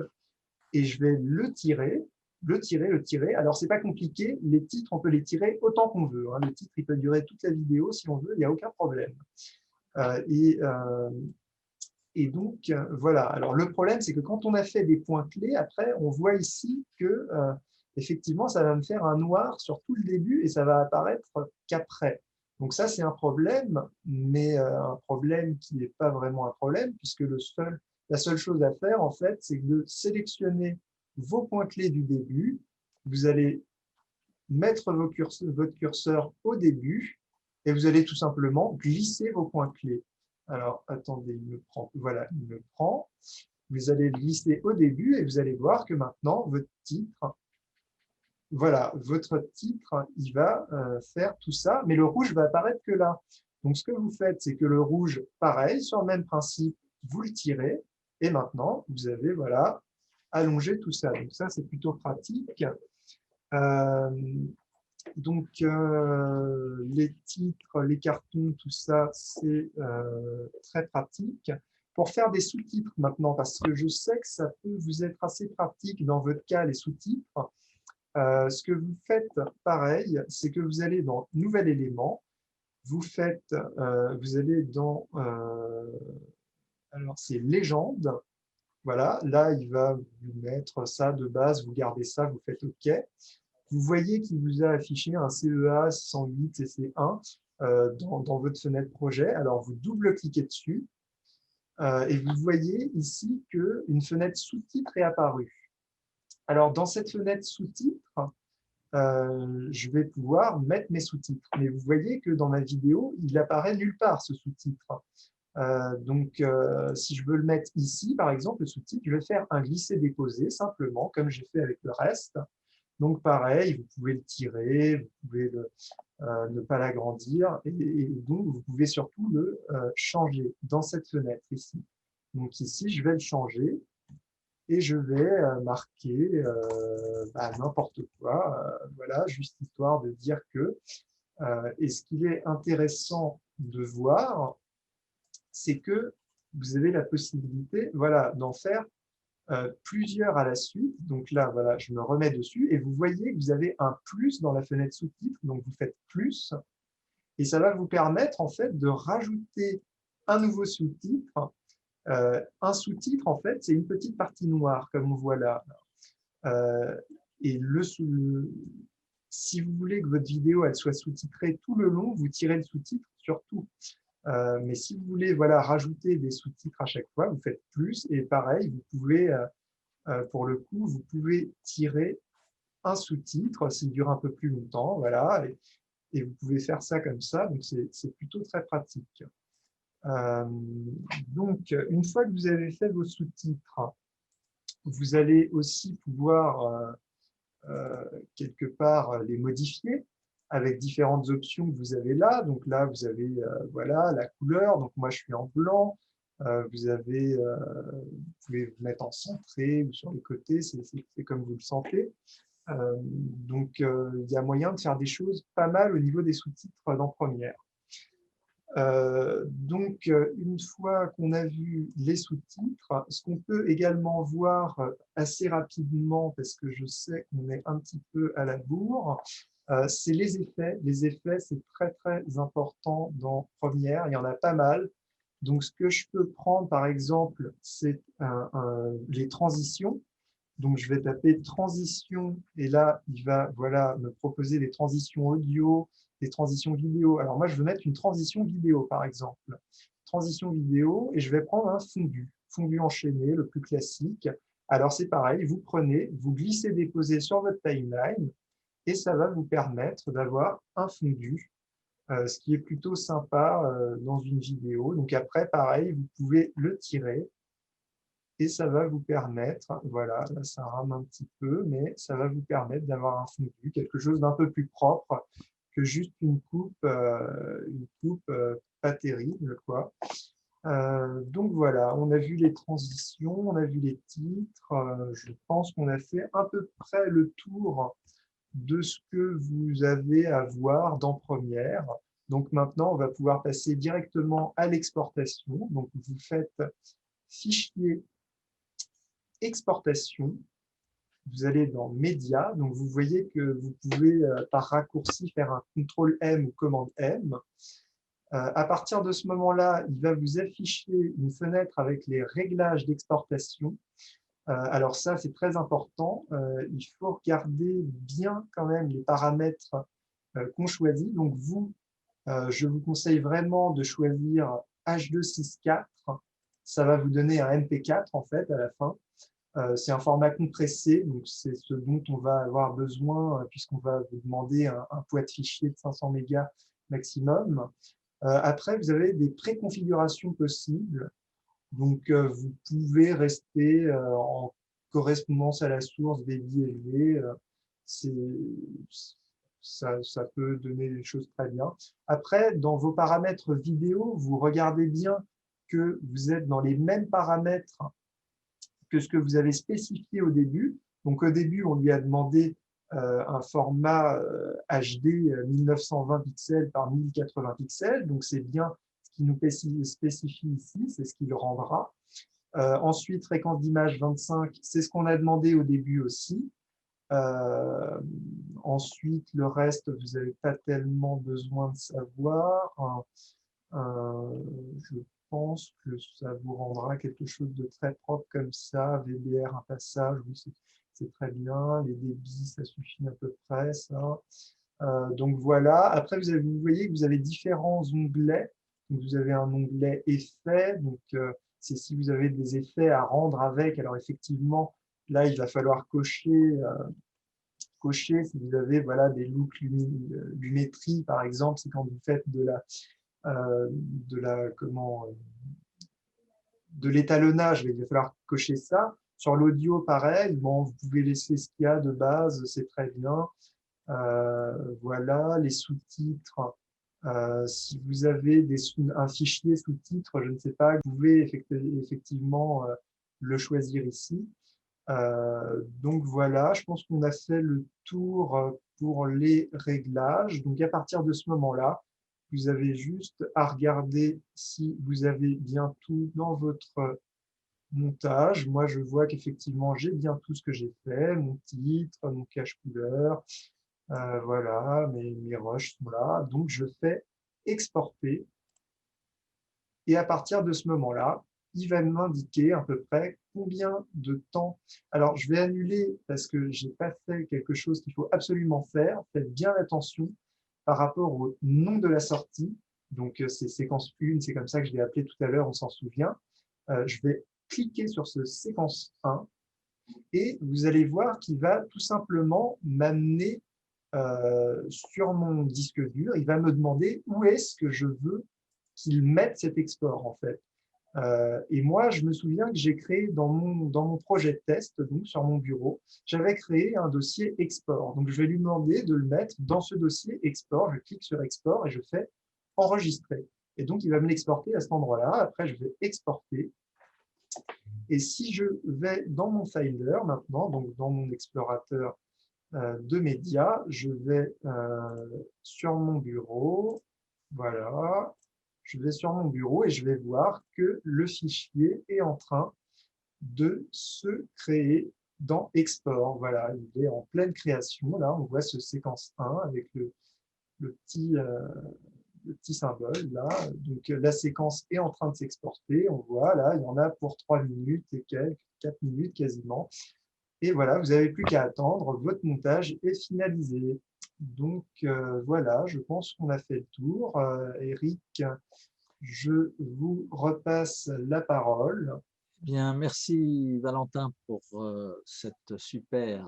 et je vais le tirer, le tirer, le tirer. Alors, c'est pas compliqué, les titres, on peut les tirer autant qu'on veut. Hein. Le titre, il peut durer toute la vidéo si on veut, il n'y a aucun problème. Euh, et, euh, et donc, voilà. Alors, le problème, c'est que quand on a fait des points clés, après, on voit ici que, effectivement, ça va me faire un noir sur tout le début et ça va apparaître qu'après. Donc ça, c'est un problème, mais un problème qui n'est pas vraiment un problème, puisque la seule chose à faire, en fait, c'est de sélectionner vos points clés du début. Vous allez mettre votre curseur au début et vous allez tout simplement glisser vos points clés. Alors, attendez, il me prend. Voilà, il me prend. Vous allez le glisser au début et vous allez voir que maintenant, votre titre, voilà, votre titre, il va faire tout ça, mais le rouge va apparaître que là. Donc, ce que vous faites, c'est que le rouge, pareil, sur le même principe, vous le tirez et maintenant, vous avez, voilà, allongé tout ça. Donc, ça, c'est plutôt pratique. Euh, donc, les titres, les cartons, tout ça, c'est très pratique. Pour faire des sous-titres maintenant, parce que je sais que ça peut vous être assez pratique dans votre cas, les sous-titres, ce que vous faites, pareil, c'est que vous allez dans Nouvel élément, vous allez dans, alors c'est Légende, voilà, là, il va vous mettre ça de base, vous gardez ça, vous faites OK. Vous voyez qu'il vous a affiché un CEA 108 CC1 dans votre fenêtre projet. Alors, vous double-cliquez dessus et vous voyez ici qu'une fenêtre sous-titre est apparue. Alors, dans cette fenêtre sous-titre, je vais pouvoir mettre mes sous-titres. Mais vous voyez que dans ma vidéo, il apparaît nulle part, ce sous-titre. Si je veux le mettre ici, par exemple, le sous-titre, je vais faire un glisser-déposer, simplement, comme j'ai fait avec le reste. Donc, pareil, vous pouvez le tirer, vous pouvez ne pas l'agrandir, et donc, vous pouvez surtout le changer dans cette fenêtre ici. Donc, ici, je vais le changer, et je vais marquer n'importe quoi, voilà, juste histoire de dire que. Et ce qu'il est intéressant de voir, c'est que vous avez la possibilité, voilà, d'en faire plusieurs à la suite. Donc là, voilà, je me remets dessus et vous voyez que vous avez un plus dans la fenêtre sous-titre. Donc vous faites plus et ça va vous permettre en fait de rajouter un nouveau sous-titre. Un sous-titre, en fait, c'est une petite partie noire comme on voit là. Et si vous voulez que votre vidéo elle soit sous-titrée tout le long, vous tirez le sous-titre sur tout. Mais si vous voulez voilà, rajouter des sous-titres à chaque fois, vous faites plus. Et pareil, vous pouvez, pour le coup, vous pouvez tirer un sous-titre s'il dure un peu plus longtemps. Voilà, et vous pouvez faire ça comme ça. Donc, c'est plutôt très pratique. Donc, une fois que vous avez fait vos sous-titres, vous allez aussi pouvoir quelque part les modifier avec différentes options que vous avez là. Donc là, vous avez voilà, la couleur. Donc moi, je suis en blanc. Vous pouvez vous mettre en centré ou sur les côtés, c'est comme vous le sentez. Donc, il y a moyen de faire des choses pas mal au niveau des sous-titres dans Première. Une fois qu'on a vu les sous-titres, ce qu'on peut également voir assez rapidement, parce que je sais qu'on est un petit peu à la bourre, c'est les effets. Les effets, c'est très, très important dans Première. Il y en a pas mal. Donc, ce que je peux prendre, par exemple, c'est les transitions. Donc, je vais taper transition et là, il va voilà, me proposer des transitions audio, des transitions vidéo. Alors, moi, je veux mettre une transition vidéo, par exemple. Transition vidéo et je vais prendre un fondu enchaîné, le plus classique. Alors, c'est pareil, vous prenez, vous glissez-déposez sur votre timeline et ça va vous permettre d'avoir un fondu, ce qui est plutôt sympa dans une vidéo. Donc, après, pareil, vous pouvez le tirer et ça va vous permettre, voilà, là ça rame un petit peu, mais ça va vous permettre d'avoir un fondu, quelque chose d'un peu plus propre que juste une coupe pas terrible, quoi. Donc voilà, on a vu les transitions, on a vu les titres, je pense qu'on a fait à peu près le tour de ce que vous avez à voir dans Première. Donc maintenant, on va pouvoir passer directement à l'exportation. Donc vous faites fichier exportation, vous allez dans Médias, donc vous voyez que vous pouvez par raccourci faire un CTRL-M ou commande M. À partir de ce moment-là, il va vous afficher une fenêtre avec les réglages d'exportation. Alors ça, c'est très important. Il faut regarder bien quand même les paramètres qu'on choisit. Donc vous, je vous conseille vraiment de choisir H264. Ça va vous donner un MP4 en fait à la fin. C'est un format compressé, donc c'est ce dont on va avoir besoin puisqu'on va vous demander un poids de fichier de 500 mégas maximum. Après, vous avez des préconfigurations possibles. Donc, vous pouvez rester en correspondance à la source débit élevé. Ça peut donner des choses très bien. Après, dans vos paramètres vidéo, vous regardez bien que vous êtes dans les mêmes paramètres que ce que vous avez spécifié au début. Donc, au début, on lui a demandé un format HD 1920 pixels par 1080 pixels. Donc, c'est bien ce qui nous spécifie ici, c'est ce qu'il rendra. Ensuite, fréquence d'image 25, c'est ce qu'on a demandé au début aussi. Ensuite, le reste, vous n'avez pas tellement besoin de savoir. Je pense que ça vous rendra quelque chose de très propre comme ça. VBR, un passage, oui, c'est très bien. Les débits, ça suffit à peu près, ça. Donc voilà. Après, vous voyez que vous avez différents onglets. Donc, vous avez un onglet effets. Donc, c'est si vous avez des effets à rendre avec. Alors, effectivement, là, il va falloir cocher si vous avez voilà, des looks lumétrie, par exemple. C'est quand vous faites de l'étalonnage, il va falloir cocher ça. Sur l'audio, pareil, bon, vous pouvez laisser ce qu'il y a de base, c'est très bien. Voilà, les sous-titres. Si vous avez un fichier sous-titres, je ne sais pas, vous pouvez effectivement le choisir ici. Donc voilà, je pense qu'on a fait le tour pour les réglages. Donc à partir de ce moment-là, vous avez juste à regarder si vous avez bien tout dans votre montage. Moi, je vois qu'effectivement, j'ai bien tout ce que j'ai fait, mon titre, mon cache couleur, voilà, mes rushs sont là. Donc, je fais exporter. Et à partir de ce moment-là, il va m'indiquer à peu près combien de temps. Alors, je vais annuler parce que je n'ai pas fait quelque chose qu'il faut absolument faire. Faites bien attention par rapport au nom de la sortie. Donc, c'est séquence 1, c'est comme ça que je l'ai appelé tout à l'heure, on s'en souvient. Je vais cliquer sur ce séquence 1 et vous allez voir qu'il va tout simplement m'amener sur mon disque dur. Il va me demander où est-ce que je veux qu'il mette cet export, en fait. Et moi, je me souviens que j'ai créé dans mon projet de test, donc sur mon bureau, j'avais créé un dossier export. Donc, je vais lui demander de le mettre dans ce dossier export. Je clique sur export et je fais enregistrer. Et donc, il va me l'exporter à cet endroit-là. Après, je vais exporter. Et si je vais dans mon Finder maintenant, donc dans mon explorateur de médias, je vais sur mon bureau, voilà, je vais sur mon bureau et je vais voir que le fichier est en train de se créer dans Export. Voilà, il est en pleine création. Là, on voit ce séquence 1 avec le petit le petit symbole là. Donc la séquence est en train de s'exporter. On voit là, il y en a pour 3 minutes et quelques, 4 minutes quasiment. Et voilà, vous n'avez plus qu'à attendre. Votre montage est finalisé. Donc voilà, je pense qu'on a fait le tour. Eric, je vous repasse la parole. Bien, merci Valentin pour cette super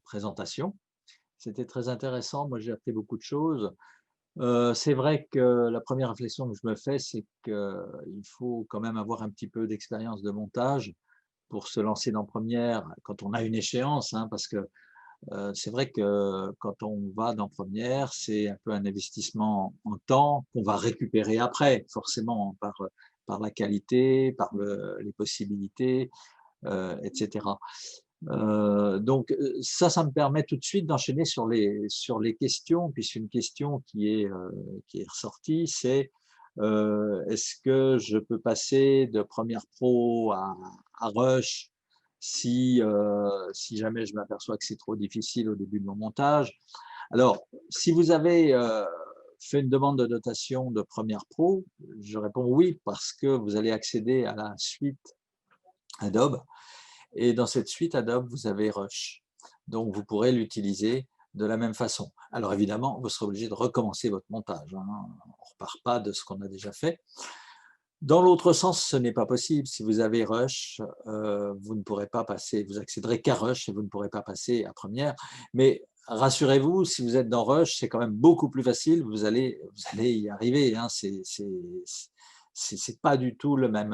présentation. C'était très intéressant. Moi, j'ai appris beaucoup de choses. C'est vrai que la première réflexion que je me fais, c'est qu'il faut quand même avoir un petit peu d'expérience de montage pour se lancer dans Première quand on a une échéance, hein, parce que c'est vrai que quand on va dans Première, c'est un peu un investissement en temps qu'on va récupérer après, forcément par la qualité, par les possibilités, etc. Donc ça me permet tout de suite d'enchaîner sur les questions, puisqu'une une question qui est ressortie, c'est est-ce que je peux passer de Premiere Pro à Rush si jamais je m'aperçois que c'est trop difficile au début de mon montage? Alors, si vous avez fait une demande de dotation de Premiere Pro, je réponds oui, parce que vous allez accéder à la suite Adobe. Et dans cette suite Adobe, vous avez Rush. Donc, vous pourrez l'utiliser de la même façon. Alors, évidemment, vous serez obligé de recommencer votre montage, hein. On ne repart pas de ce qu'on a déjà fait. Dans l'autre sens, ce n'est pas possible. Si vous avez Rush, vous ne pourrez pas passer, vous accéderez qu'à Rush et vous ne pourrez pas passer à Premiere. Mais rassurez-vous, si vous êtes dans Rush, c'est quand même beaucoup plus facile. Vous allez y arriver, hein. C'est pas du tout le même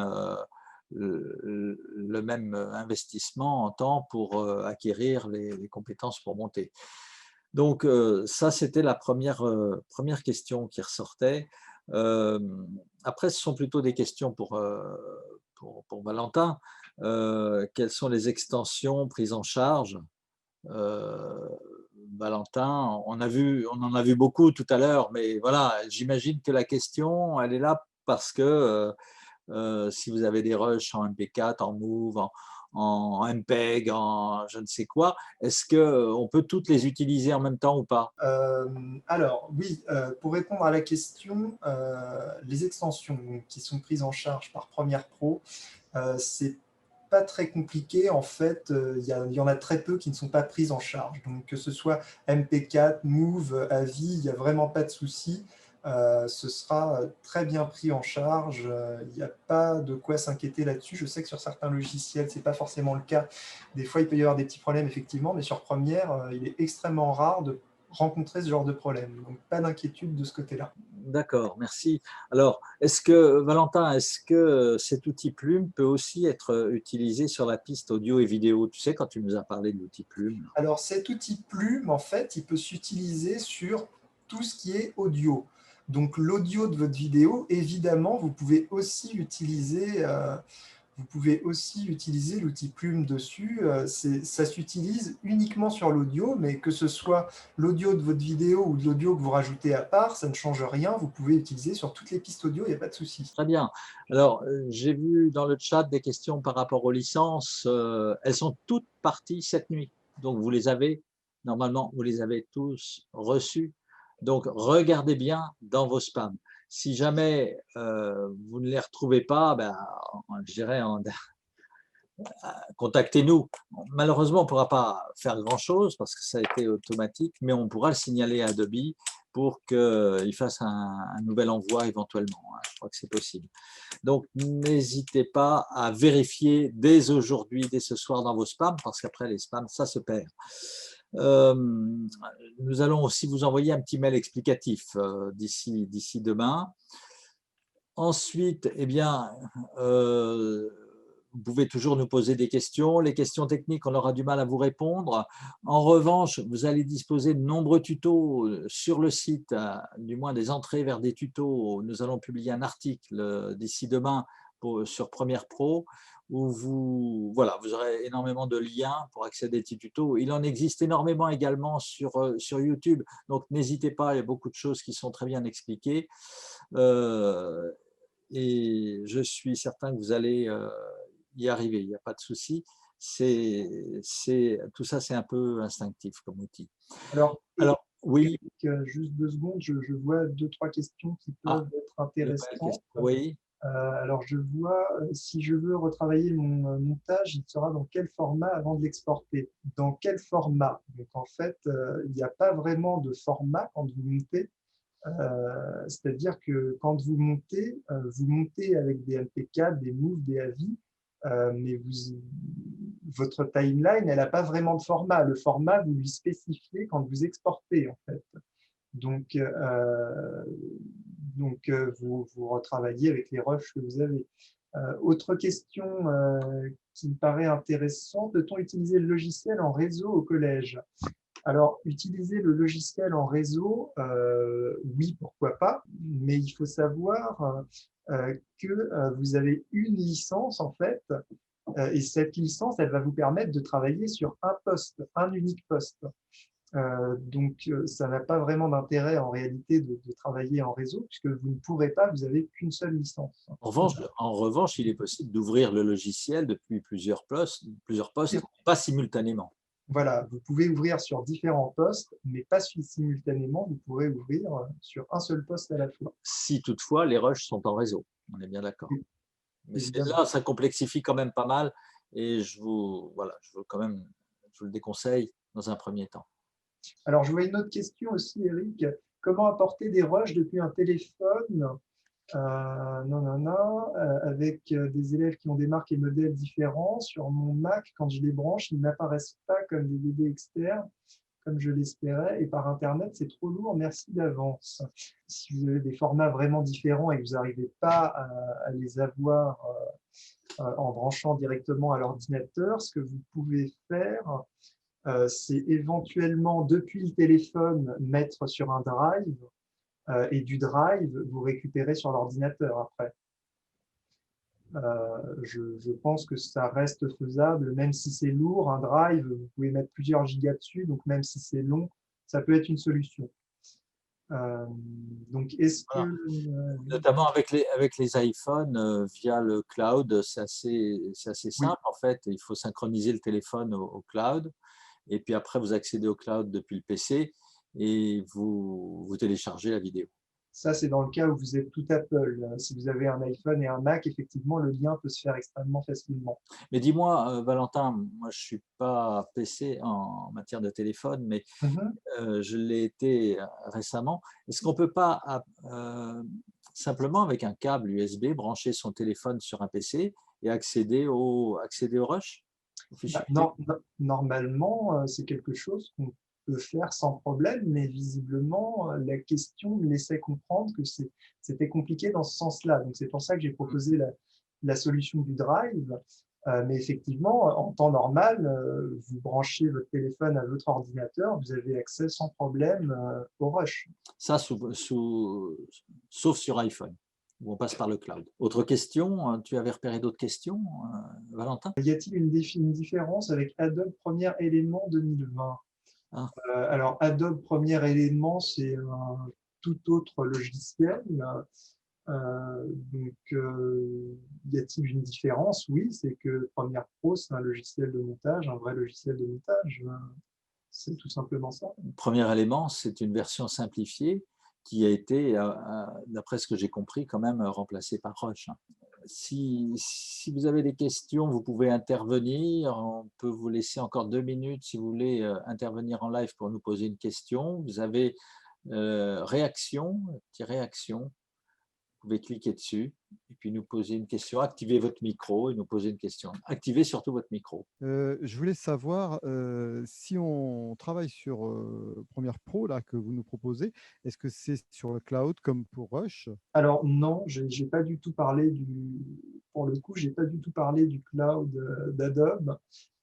investissement en temps pour acquérir les compétences pour monter. Donc ça, c'était la première question qui ressortait. Après, ce sont plutôt des questions pour Valentin. Quelles sont les extensions prises en charge? Euh, Valentin, on en a vu beaucoup tout à l'heure, mais voilà, j'imagine que la question, elle est là parce que si vous avez des rushs en MP4, en Move, en MPEG, en je ne sais quoi, est-ce qu'on peut toutes les utiliser en même temps ou pas? Alors, oui, pour répondre à la question, les extensions qui sont prises en charge par Premiere Pro, c'est pas très compliqué. En fait, il y en a très peu qui ne sont pas prises en charge. Donc, que ce soit MP4, Move, AVI, il n'y a vraiment pas de souci. Ce sera très bien pris en charge. Il n'y a pas de quoi s'inquiéter là-dessus. Je sais que sur certains logiciels, ce n'est pas forcément le cas. Des fois, il peut y avoir des petits problèmes, effectivement, mais sur Premiere, il est extrêmement rare de rencontrer ce genre de problème. Donc, pas d'inquiétude de ce côté-là. D'accord, merci. Alors, Valentin, est-ce que cet outil Plume peut aussi être utilisé sur la piste audio et vidéo? Tu sais, quand tu nous as parlé de l'outil Plume. Alors, cet outil Plume, en fait, il peut s'utiliser sur tout ce qui est audio. Donc, l'audio de votre vidéo, évidemment, vous pouvez aussi utiliser l'outil Plume dessus. Ça s'utilise uniquement sur l'audio, mais que ce soit l'audio de votre vidéo ou de l'audio que vous rajoutez à part, ça ne change rien. Vous pouvez utiliser sur toutes les pistes audio, il n'y a pas de souci. Très bien. Alors, j'ai vu dans le chat des questions par rapport aux licences. Elles sont toutes parties cette nuit. Donc, normalement, vous les avez tous reçues. Donc, regardez bien dans vos spams. Si jamais vous ne les retrouvez pas, ben, je dirais, contactez-nous. Malheureusement, on ne pourra pas faire grand-chose parce que ça a été automatique, mais on pourra le signaler à Adobe pour qu'il fasse un nouvel envoi éventuellement. Je crois que c'est possible. Donc, n'hésitez pas à vérifier dès aujourd'hui, dès ce soir dans vos spams, parce qu'après, les spams, ça se perd. Nous allons aussi vous envoyer un petit mail explicatif d'ici demain. Ensuite, eh bien, vous pouvez toujours nous poser des questions. Les questions techniques, on aura du mal à vous répondre. En revanche, vous allez disposer de nombreux tutos sur le site, du moins des entrées vers des tutos. Nous allons publier un article d'ici demain sur Premiere Pro où vous aurez énormément de liens pour accéder à des tutos. Il en existe énormément également sur YouTube, donc n'hésitez pas, il y a beaucoup de choses qui sont très bien expliquées. Et je suis certain que vous allez y arriver, il n'y a pas de souci. Tout ça, c'est un peu instinctif comme outil. Alors, Alors, Oui, Juste 2 secondes, je vois 2-3 questions qui peuvent être intéressantes. oui. Alors, je vois, si je veux retravailler mon montage, il sera dans quel format avant de l'exporter? Dans quel format? Donc, en fait, il n'y a pas vraiment de format quand vous montez. C'est-à-dire que quand vous montez avec des MP4, des Move, des AVI, mais votre timeline, elle n'a pas vraiment de format. Le format, vous lui spécifiez quand vous exportez, en fait. Donc, vous retravaillez avec les rushs que vous avez. Autre question qui me paraît intéressante, peut-on utiliser le logiciel en réseau au collège? Alors, utiliser le logiciel en réseau, oui, pourquoi pas, mais il faut savoir que vous avez une licence, en fait, et cette licence, elle va vous permettre de travailler sur un poste, un unique poste. Donc, ça n'a pas vraiment d'intérêt en réalité de travailler en réseau, puisque vous ne pourrez pas, vous n'avez qu'une seule licence. En revanche, il est possible d'ouvrir le logiciel depuis plusieurs postes, pas simultanément. Voilà, vous pouvez ouvrir sur différents postes, mais pas simultanément, vous pourrez ouvrir sur un seul poste à la fois. Si toutefois les rushs sont en réseau, on est bien d'accord. Mais Évidemment. là, ça complexifie quand même pas mal et voilà, je vous le déconseille dans un premier temps. Alors, je vois une autre question aussi, Eric. Comment apporter des rushs depuis un téléphone avec des élèves qui ont des marques et modèles différents? Sur mon Mac, quand je les branche, ils n'apparaissent pas comme des DD externes, comme je l'espérais, et par Internet, c'est trop lourd, merci d'avance. Si vous avez des formats vraiment différents et que vous n'arrivez pas à les avoir en branchant directement à l'ordinateur, ce que vous pouvez faire, c'est éventuellement, depuis le téléphone, mettre sur un drive, et du drive, vous récupérez sur l'ordinateur après. Je pense que ça reste faisable, même si c'est lourd. Un drive, vous pouvez mettre plusieurs gigas dessus, donc même si c'est long, ça peut être une solution. Donc, est-ce que… Voilà. Notamment avec les iPhones, via le cloud, c'est assez simple en fait. Il faut synchroniser le téléphone au cloud et puis après vous accédez au cloud depuis le PC et vous téléchargez la vidéo. Ça, c'est dans le cas où vous êtes tout Apple. Si vous avez un iPhone et un Mac, effectivement, le lien peut se faire extrêmement facilement. Mais dis-moi, Valentin, moi je ne suis pas PC en matière de téléphone, mais je l'ai été récemment. Est-ce qu'on ne peut pas simplement avec un câble USB brancher son téléphone sur un PC et accéder au rush? Normalement, c'est quelque chose qu'on peut faire sans problème, mais visiblement, la question me laissait comprendre que c'était compliqué dans ce sens-là. Donc, c'est pour ça que j'ai proposé la solution du drive. Mais effectivement, en temps normal, vous branchez votre téléphone à votre ordinateur, vous avez accès sans problème au rush. Ça, sauf sur iPhone, où on passe par le cloud. Autre question, tu avais repéré d'autres questions, Valentin? Y a-t-il une différence avec Adobe Premiere Élément 2020? Alors, Adobe Premiere Élément, c'est un tout autre logiciel. Y a-t-il une différence? Oui, c'est que Premiere Pro, c'est un logiciel de montage, un vrai logiciel de montage. C'est tout simplement ça. Premier élément, c'est une version simplifiée qui a été, d'après ce que j'ai compris, quand même remplacée par Rush. Si vous avez des questions, vous pouvez intervenir. On peut vous laisser encore 2 minutes si vous voulez intervenir en live pour nous poser une question. Vous avez réaction, petit réaction. Vous pouvez cliquer dessus et puis nous poser une question. Activez votre micro et nous poser une question. Activez surtout votre micro. Je voulais savoir si on travaille sur Premiere Pro là, que vous nous proposez, est-ce que c'est sur le cloud comme pour Rush? Alors non, j'ai pas du tout parlé pour le coup, j'ai pas du tout parlé du cloud d'Adobe.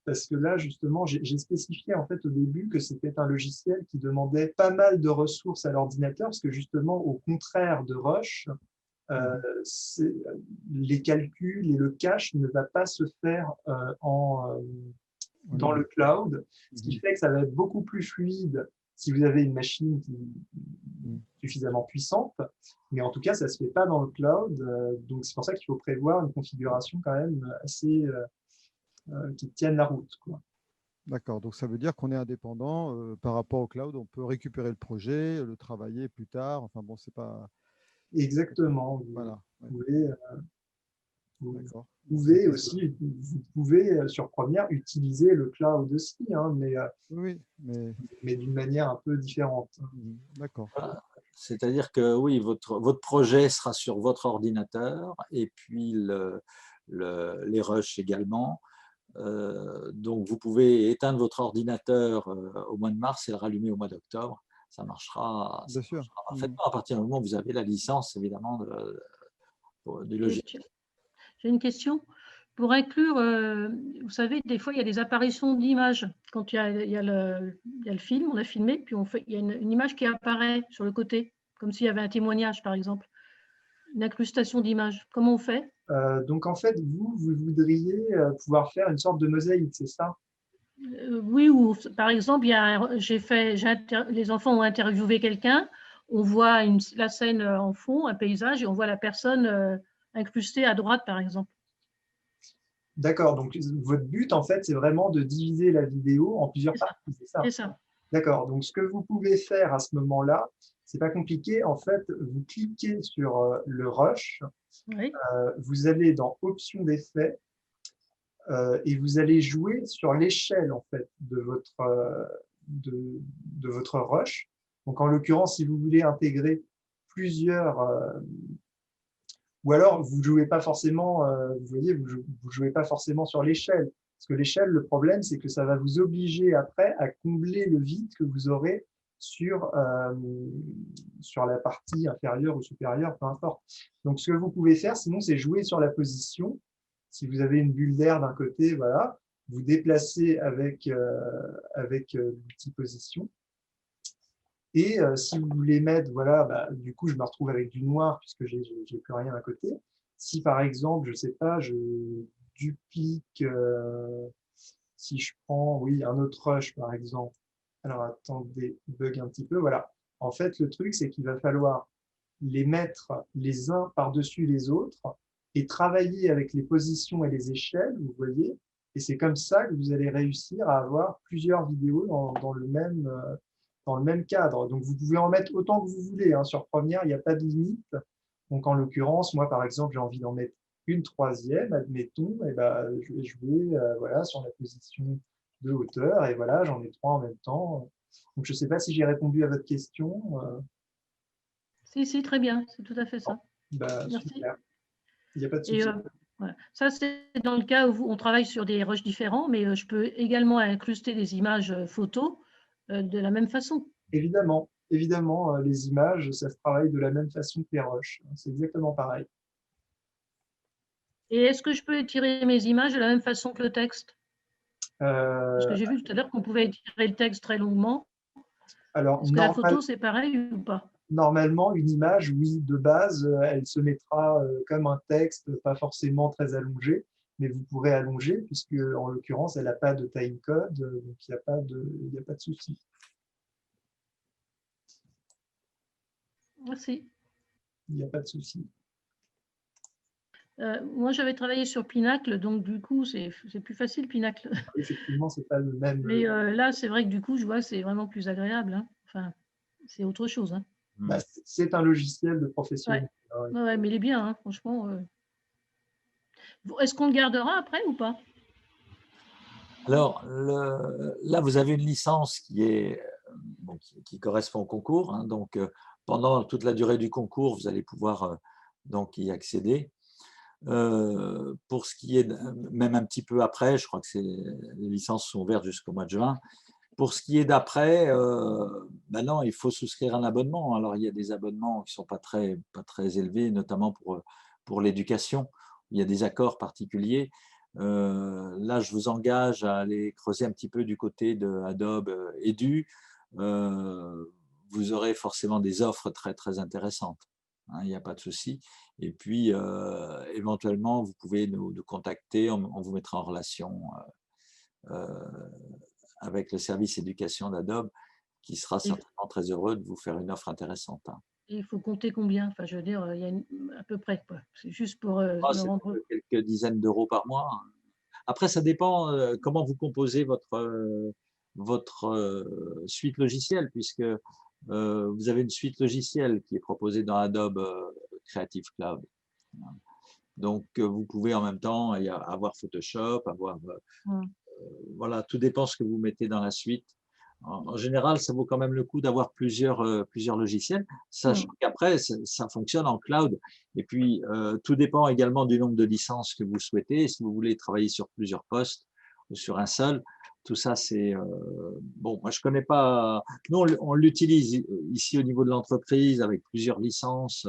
Parce que là, justement, j'ai spécifié en fait au début que c'était un logiciel qui demandait pas mal de ressources à l'ordinateur, parce que justement, au contraire de Rush, les calculs et le cache ne va pas se faire dans le cloud, ce qui fait que ça va être beaucoup plus fluide si vous avez une machine qui est suffisamment puissante, mais en tout cas, ça ne se fait pas dans le cloud, donc c'est pour ça qu'il faut prévoir une configuration quand même assez qui tienne la route, quoi. D'accord, donc ça veut dire qu'on est indépendant par rapport au cloud. On peut récupérer le projet, le travailler plus tard. Enfin bon, c'est pas. Exactement. Voilà, ouais, Pouvez, vous d'accord. Bon, pouvez aussi, vous pouvez sur Première utiliser le cloud aussi, hein, oui, mais d'une manière un peu différente. d'accord. Voilà. C'est-à-dire que oui, votre projet sera sur votre ordinateur et puis les rushs également. Donc, vous pouvez éteindre votre ordinateur au mois de mars et le rallumer au mois d'octobre. Ça marchera Bien sûr. parfaitement à partir du moment où vous avez la licence, évidemment, du logiciel. J'ai une question. Pour inclure, vous savez, des fois, il y a des apparitions d'images. Quand il y a le film, on a filmé, puis il y a une image qui apparaît sur le côté, comme s'il y avait un témoignage, par exemple. Une incrustation d'images. Comment on fait? Donc en fait, vous voudriez pouvoir faire une sorte de mosaïque, c'est ça? Oui, ou par exemple, les enfants ont interviewé quelqu'un, on voit la scène en fond, un paysage, et on voit la personne incrustée à droite, par exemple. D'accord, donc votre but en fait, c'est vraiment de diviser la vidéo en plusieurs C'est ça. parties, c'est ça? C'est ça. D'accord, donc ce que vous pouvez faire à ce moment-là, c'est pas compliqué. En fait, vous cliquez sur le rush, Oui. vous allez dans Options d'effets et vous allez jouer sur l'échelle en fait de votre rush. Donc en l'occurrence, si vous voulez intégrer plusieurs, ou alors vous jouez pas forcément, vous voyez, vous jouez pas forcément sur l'échelle, parce que l'échelle, le problème, c'est que ça va vous obliger après à combler le vide que vous aurez sur la partie inférieure ou supérieure, peu importe. Donc ce que vous pouvez faire, sinon, c'est jouer sur la position. Si vous avez une bulle d'air d'un côté, voilà, vous déplacez avec l'outil position. Et si vous voulez mettre, voilà, bah, du coup, je me retrouve avec du noir puisque j'ai plus rien à côté. Si par exemple, je sais pas, je duplique, si je prends, oui, un autre rush par exemple. Alors attendez, bug un petit peu, voilà. En fait, le truc, c'est qu'il va falloir les mettre les uns par-dessus les autres et travailler avec les positions et les échelles, vous voyez. Et c'est comme ça que vous allez réussir à avoir plusieurs vidéos dans le même cadre. Donc, vous pouvez en mettre autant que vous voulez. Hein. Sur Première, il n'y a pas de limite. Donc, en l'occurrence, moi, par exemple, j'ai envie d'en mettre une troisième, admettons, et ben, je vais jouer voilà, sur la position de hauteur, et voilà, j'en ai trois en même temps. Donc, je ne sais pas si j'ai répondu à votre question. Si, très bien, c'est tout à fait ça. Bah, Merci. super. Il n'y a pas de Et souci. voilà. Ça, c'est dans le cas où on travaille sur des rushs différents, mais je peux également incruster des images photos de la même façon. Évidemment, évidemment, les images, ça se travaille de la même façon que les rushs. C'est exactement pareil. Et est-ce que je peux étirer mes images de la même façon que le texte? Parce que j'ai vu tout à l'heure qu'on pouvait étirer le texte très longuement. Alors, Est-ce que la photo, c'est pareil ou pas? normalement, une image, oui, de base, elle se mettra comme un texte, pas forcément très allongé, mais vous pourrez allonger, puisque en l'occurrence, elle n'a pas de timecode, donc il n'y a pas de souci. Merci. Il n'y a pas de souci. Moi, j'avais travaillé sur Pinacle, donc du coup, c'est plus facile, Pinacle. Effectivement, c'est pas le même. Mais là, c'est vrai que du coup, je vois que c'est vraiment plus agréable. Hein. Enfin, c'est autre chose. Hein. Bah, c'est un logiciel de professionnel. Ouais. Ouais, mais il est bien, hein, franchement. Est-ce qu'on le gardera après ou pas? Alors, là, vous avez une licence qui correspond au concours. Hein, donc, pendant toute la durée du concours, vous allez pouvoir donc y accéder. Pour ce qui est, même un petit peu après, je crois que les licences sont ouvertes jusqu'au mois de juin. Pour ce qui est d'après, non, il faut souscrire un abonnement. Alors, il y a des abonnements qui ne sont pas très élevés, notamment pour l'éducation. Il y a des accords particuliers. Là, je vous engage à aller creuser un petit peu du côté de Adobe Edu. Vous aurez forcément des offres très, très intéressantes. Hein, il n'y a pas de souci. Et puis, éventuellement, vous pouvez nous contacter. On vous mettra en relation avec le service éducation d'Adobe, qui sera certainement très heureux de vous faire une offre intéressante. Hein. Et il faut compter combien? Enfin, je veux dire, il y a à peu près, quoi. C'est juste pour me rendre. Quelques dizaines d'euros par mois. Après, ça dépend comment vous composez votre suite logicielle, puisque vous avez une suite logicielle qui est proposée dans Adobe Creative Cloud. Donc, vous pouvez en même temps avoir Photoshop, avoir… voilà, tout dépend ce que vous mettez dans la suite. En général, ça vaut quand même le coup d'avoir plusieurs logiciels, sachant qu'après, ça fonctionne en cloud. Et puis, tout dépend également du nombre de licences que vous souhaitez. Si vous voulez travailler sur plusieurs postes ou sur un seul, tout ça, c'est… bon, moi, je connais pas… Nous, on l'utilise ici au niveau de l'entreprise avec plusieurs licences.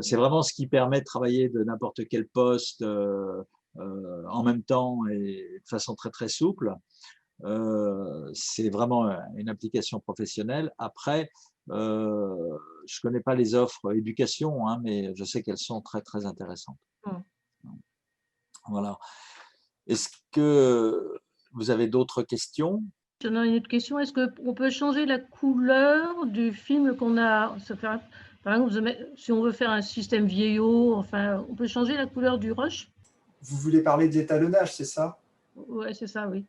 C'est vraiment ce qui permet de travailler de n'importe quel poste en même temps et de façon très, très souple. C'est vraiment une application professionnelle. Après, je ne connais pas les offres éducation, hein, mais je sais qu'elles sont très, très intéressantes. Voilà. Est-ce que vous avez d'autres questions? J'en ai une autre question. Est-ce qu'on peut changer la couleur du film qu'on a? Par exemple, si on veut faire un système vieillot, enfin, on peut changer la couleur du rush? Vous voulez parler de l'étalonnage, c'est ça? Oui, c'est ça, oui.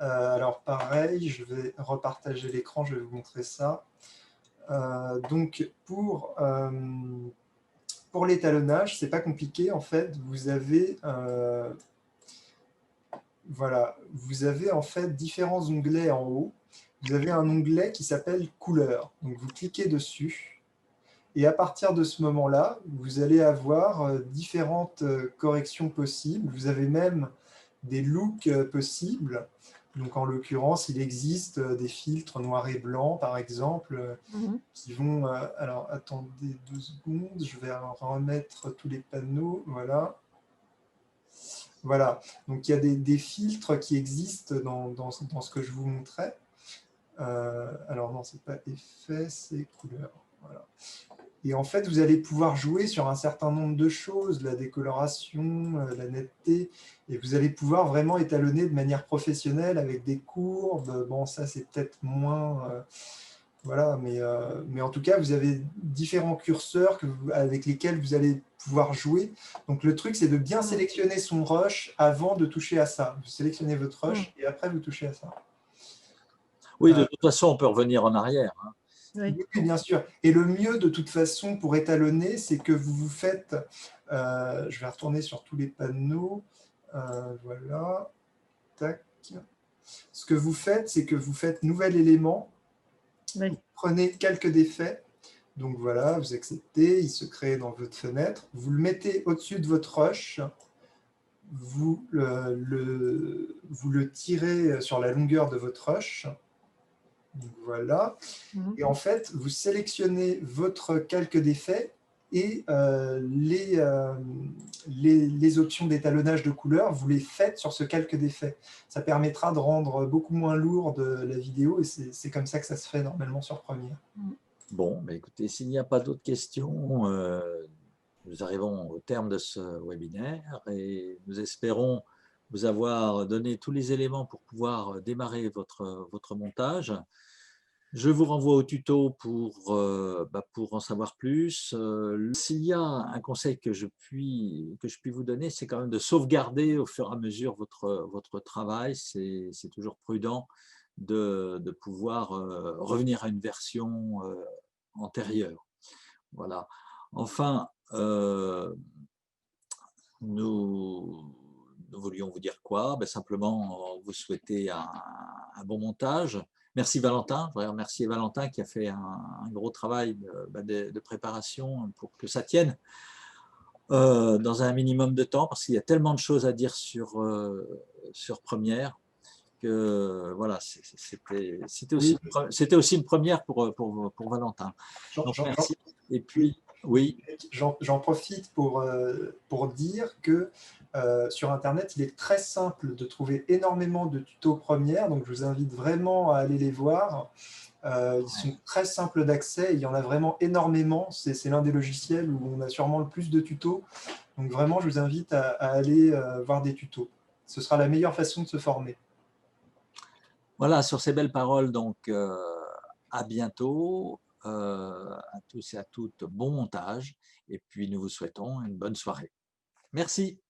Alors pareil, je vais repartager l'écran, je vais vous montrer ça. Donc pour l'étalonnage, c'est pas compliqué en fait. Vous avez voilà, vous avez en fait différents onglets en haut. Vous avez un onglet qui s'appelle couleur. Donc vous cliquez dessus et à partir de ce moment-là, vous allez avoir différentes corrections possibles. Vous avez même des looks possibles. Donc, en l'occurrence, il existe des filtres noir et blanc, par exemple, qui vont… alors, attendez 2 secondes, je vais remettre tous les panneaux. Voilà. Voilà. Donc, il y a des filtres qui existent dans ce que je vous montrais. Alors, non, ce n'est pas effet, c'est couleur. Voilà. Et en fait, vous allez pouvoir jouer sur un certain nombre de choses, la décoloration, la netteté, et vous allez pouvoir vraiment étalonner de manière professionnelle avec des courbes. Bon, ça, c'est peut-être moins… voilà, mais en tout cas, vous avez différents curseurs avec lesquels vous allez pouvoir jouer. Donc, le truc, c'est de bien sélectionner son rush avant de toucher à ça. Vous sélectionnez votre rush et après, vous touchez à ça. Oui, de toute façon, on peut revenir en arrière. Hein. Oui, bien sûr. Et le mieux, de toute façon, pour étalonner, c'est que vous vous faites… je vais retourner sur tous les panneaux. Voilà. Tac. Ce que vous faites, c'est que vous faites nouvel élément. Oui. Vous prenez quelques défaits. Donc voilà, vous acceptez, il se crée dans votre fenêtre. Vous le mettez au-dessus de votre rush. Vous le tirez sur la longueur de votre rush. Donc voilà. Et en fait, vous sélectionnez votre calque d'effet et les options d'étalonnage de couleur, vous les faites sur ce calque d'effet. Ça permettra de rendre beaucoup moins lourde la vidéo et c'est comme ça que ça se fait normalement sur Premiere. Bon, bah écoutez, s'il n'y a pas d'autres questions, nous arrivons au terme de ce webinaire et nous espérons vous avoir donné tous les éléments pour pouvoir démarrer votre montage. Je vous renvoie au tuto pour en savoir plus. S'il y a un conseil que je puis vous donner, c'est quand même de sauvegarder au fur et à mesure votre travail. C'est toujours prudent de pouvoir revenir à une version antérieure. Voilà. Enfin, nous voulions vous dire quoi? Simplement vous souhaiter un bon montage. Merci Valentin, je voudrais remercier Valentin qui a fait un gros travail de préparation pour que ça tienne dans un minimum de temps, parce qu'il y a tellement de choses à dire sur Premiere que voilà, c'était aussi une première pour Valentin. Donc merci. Et puis, oui. J'en profite pour dire que sur Internet, il est très simple de trouver énormément de tutos Premiere, donc je vous invite vraiment à aller les voir. Ils sont très simples d'accès, il y en a vraiment énormément, c'est l'un des logiciels où on a sûrement le plus de tutos, donc vraiment je vous invite à aller voir des tutos. Ce sera la meilleure façon de se former. Voilà, sur ces belles paroles, donc à bientôt, à tous et à toutes, bon montage, et puis nous vous souhaitons une bonne soirée. Merci.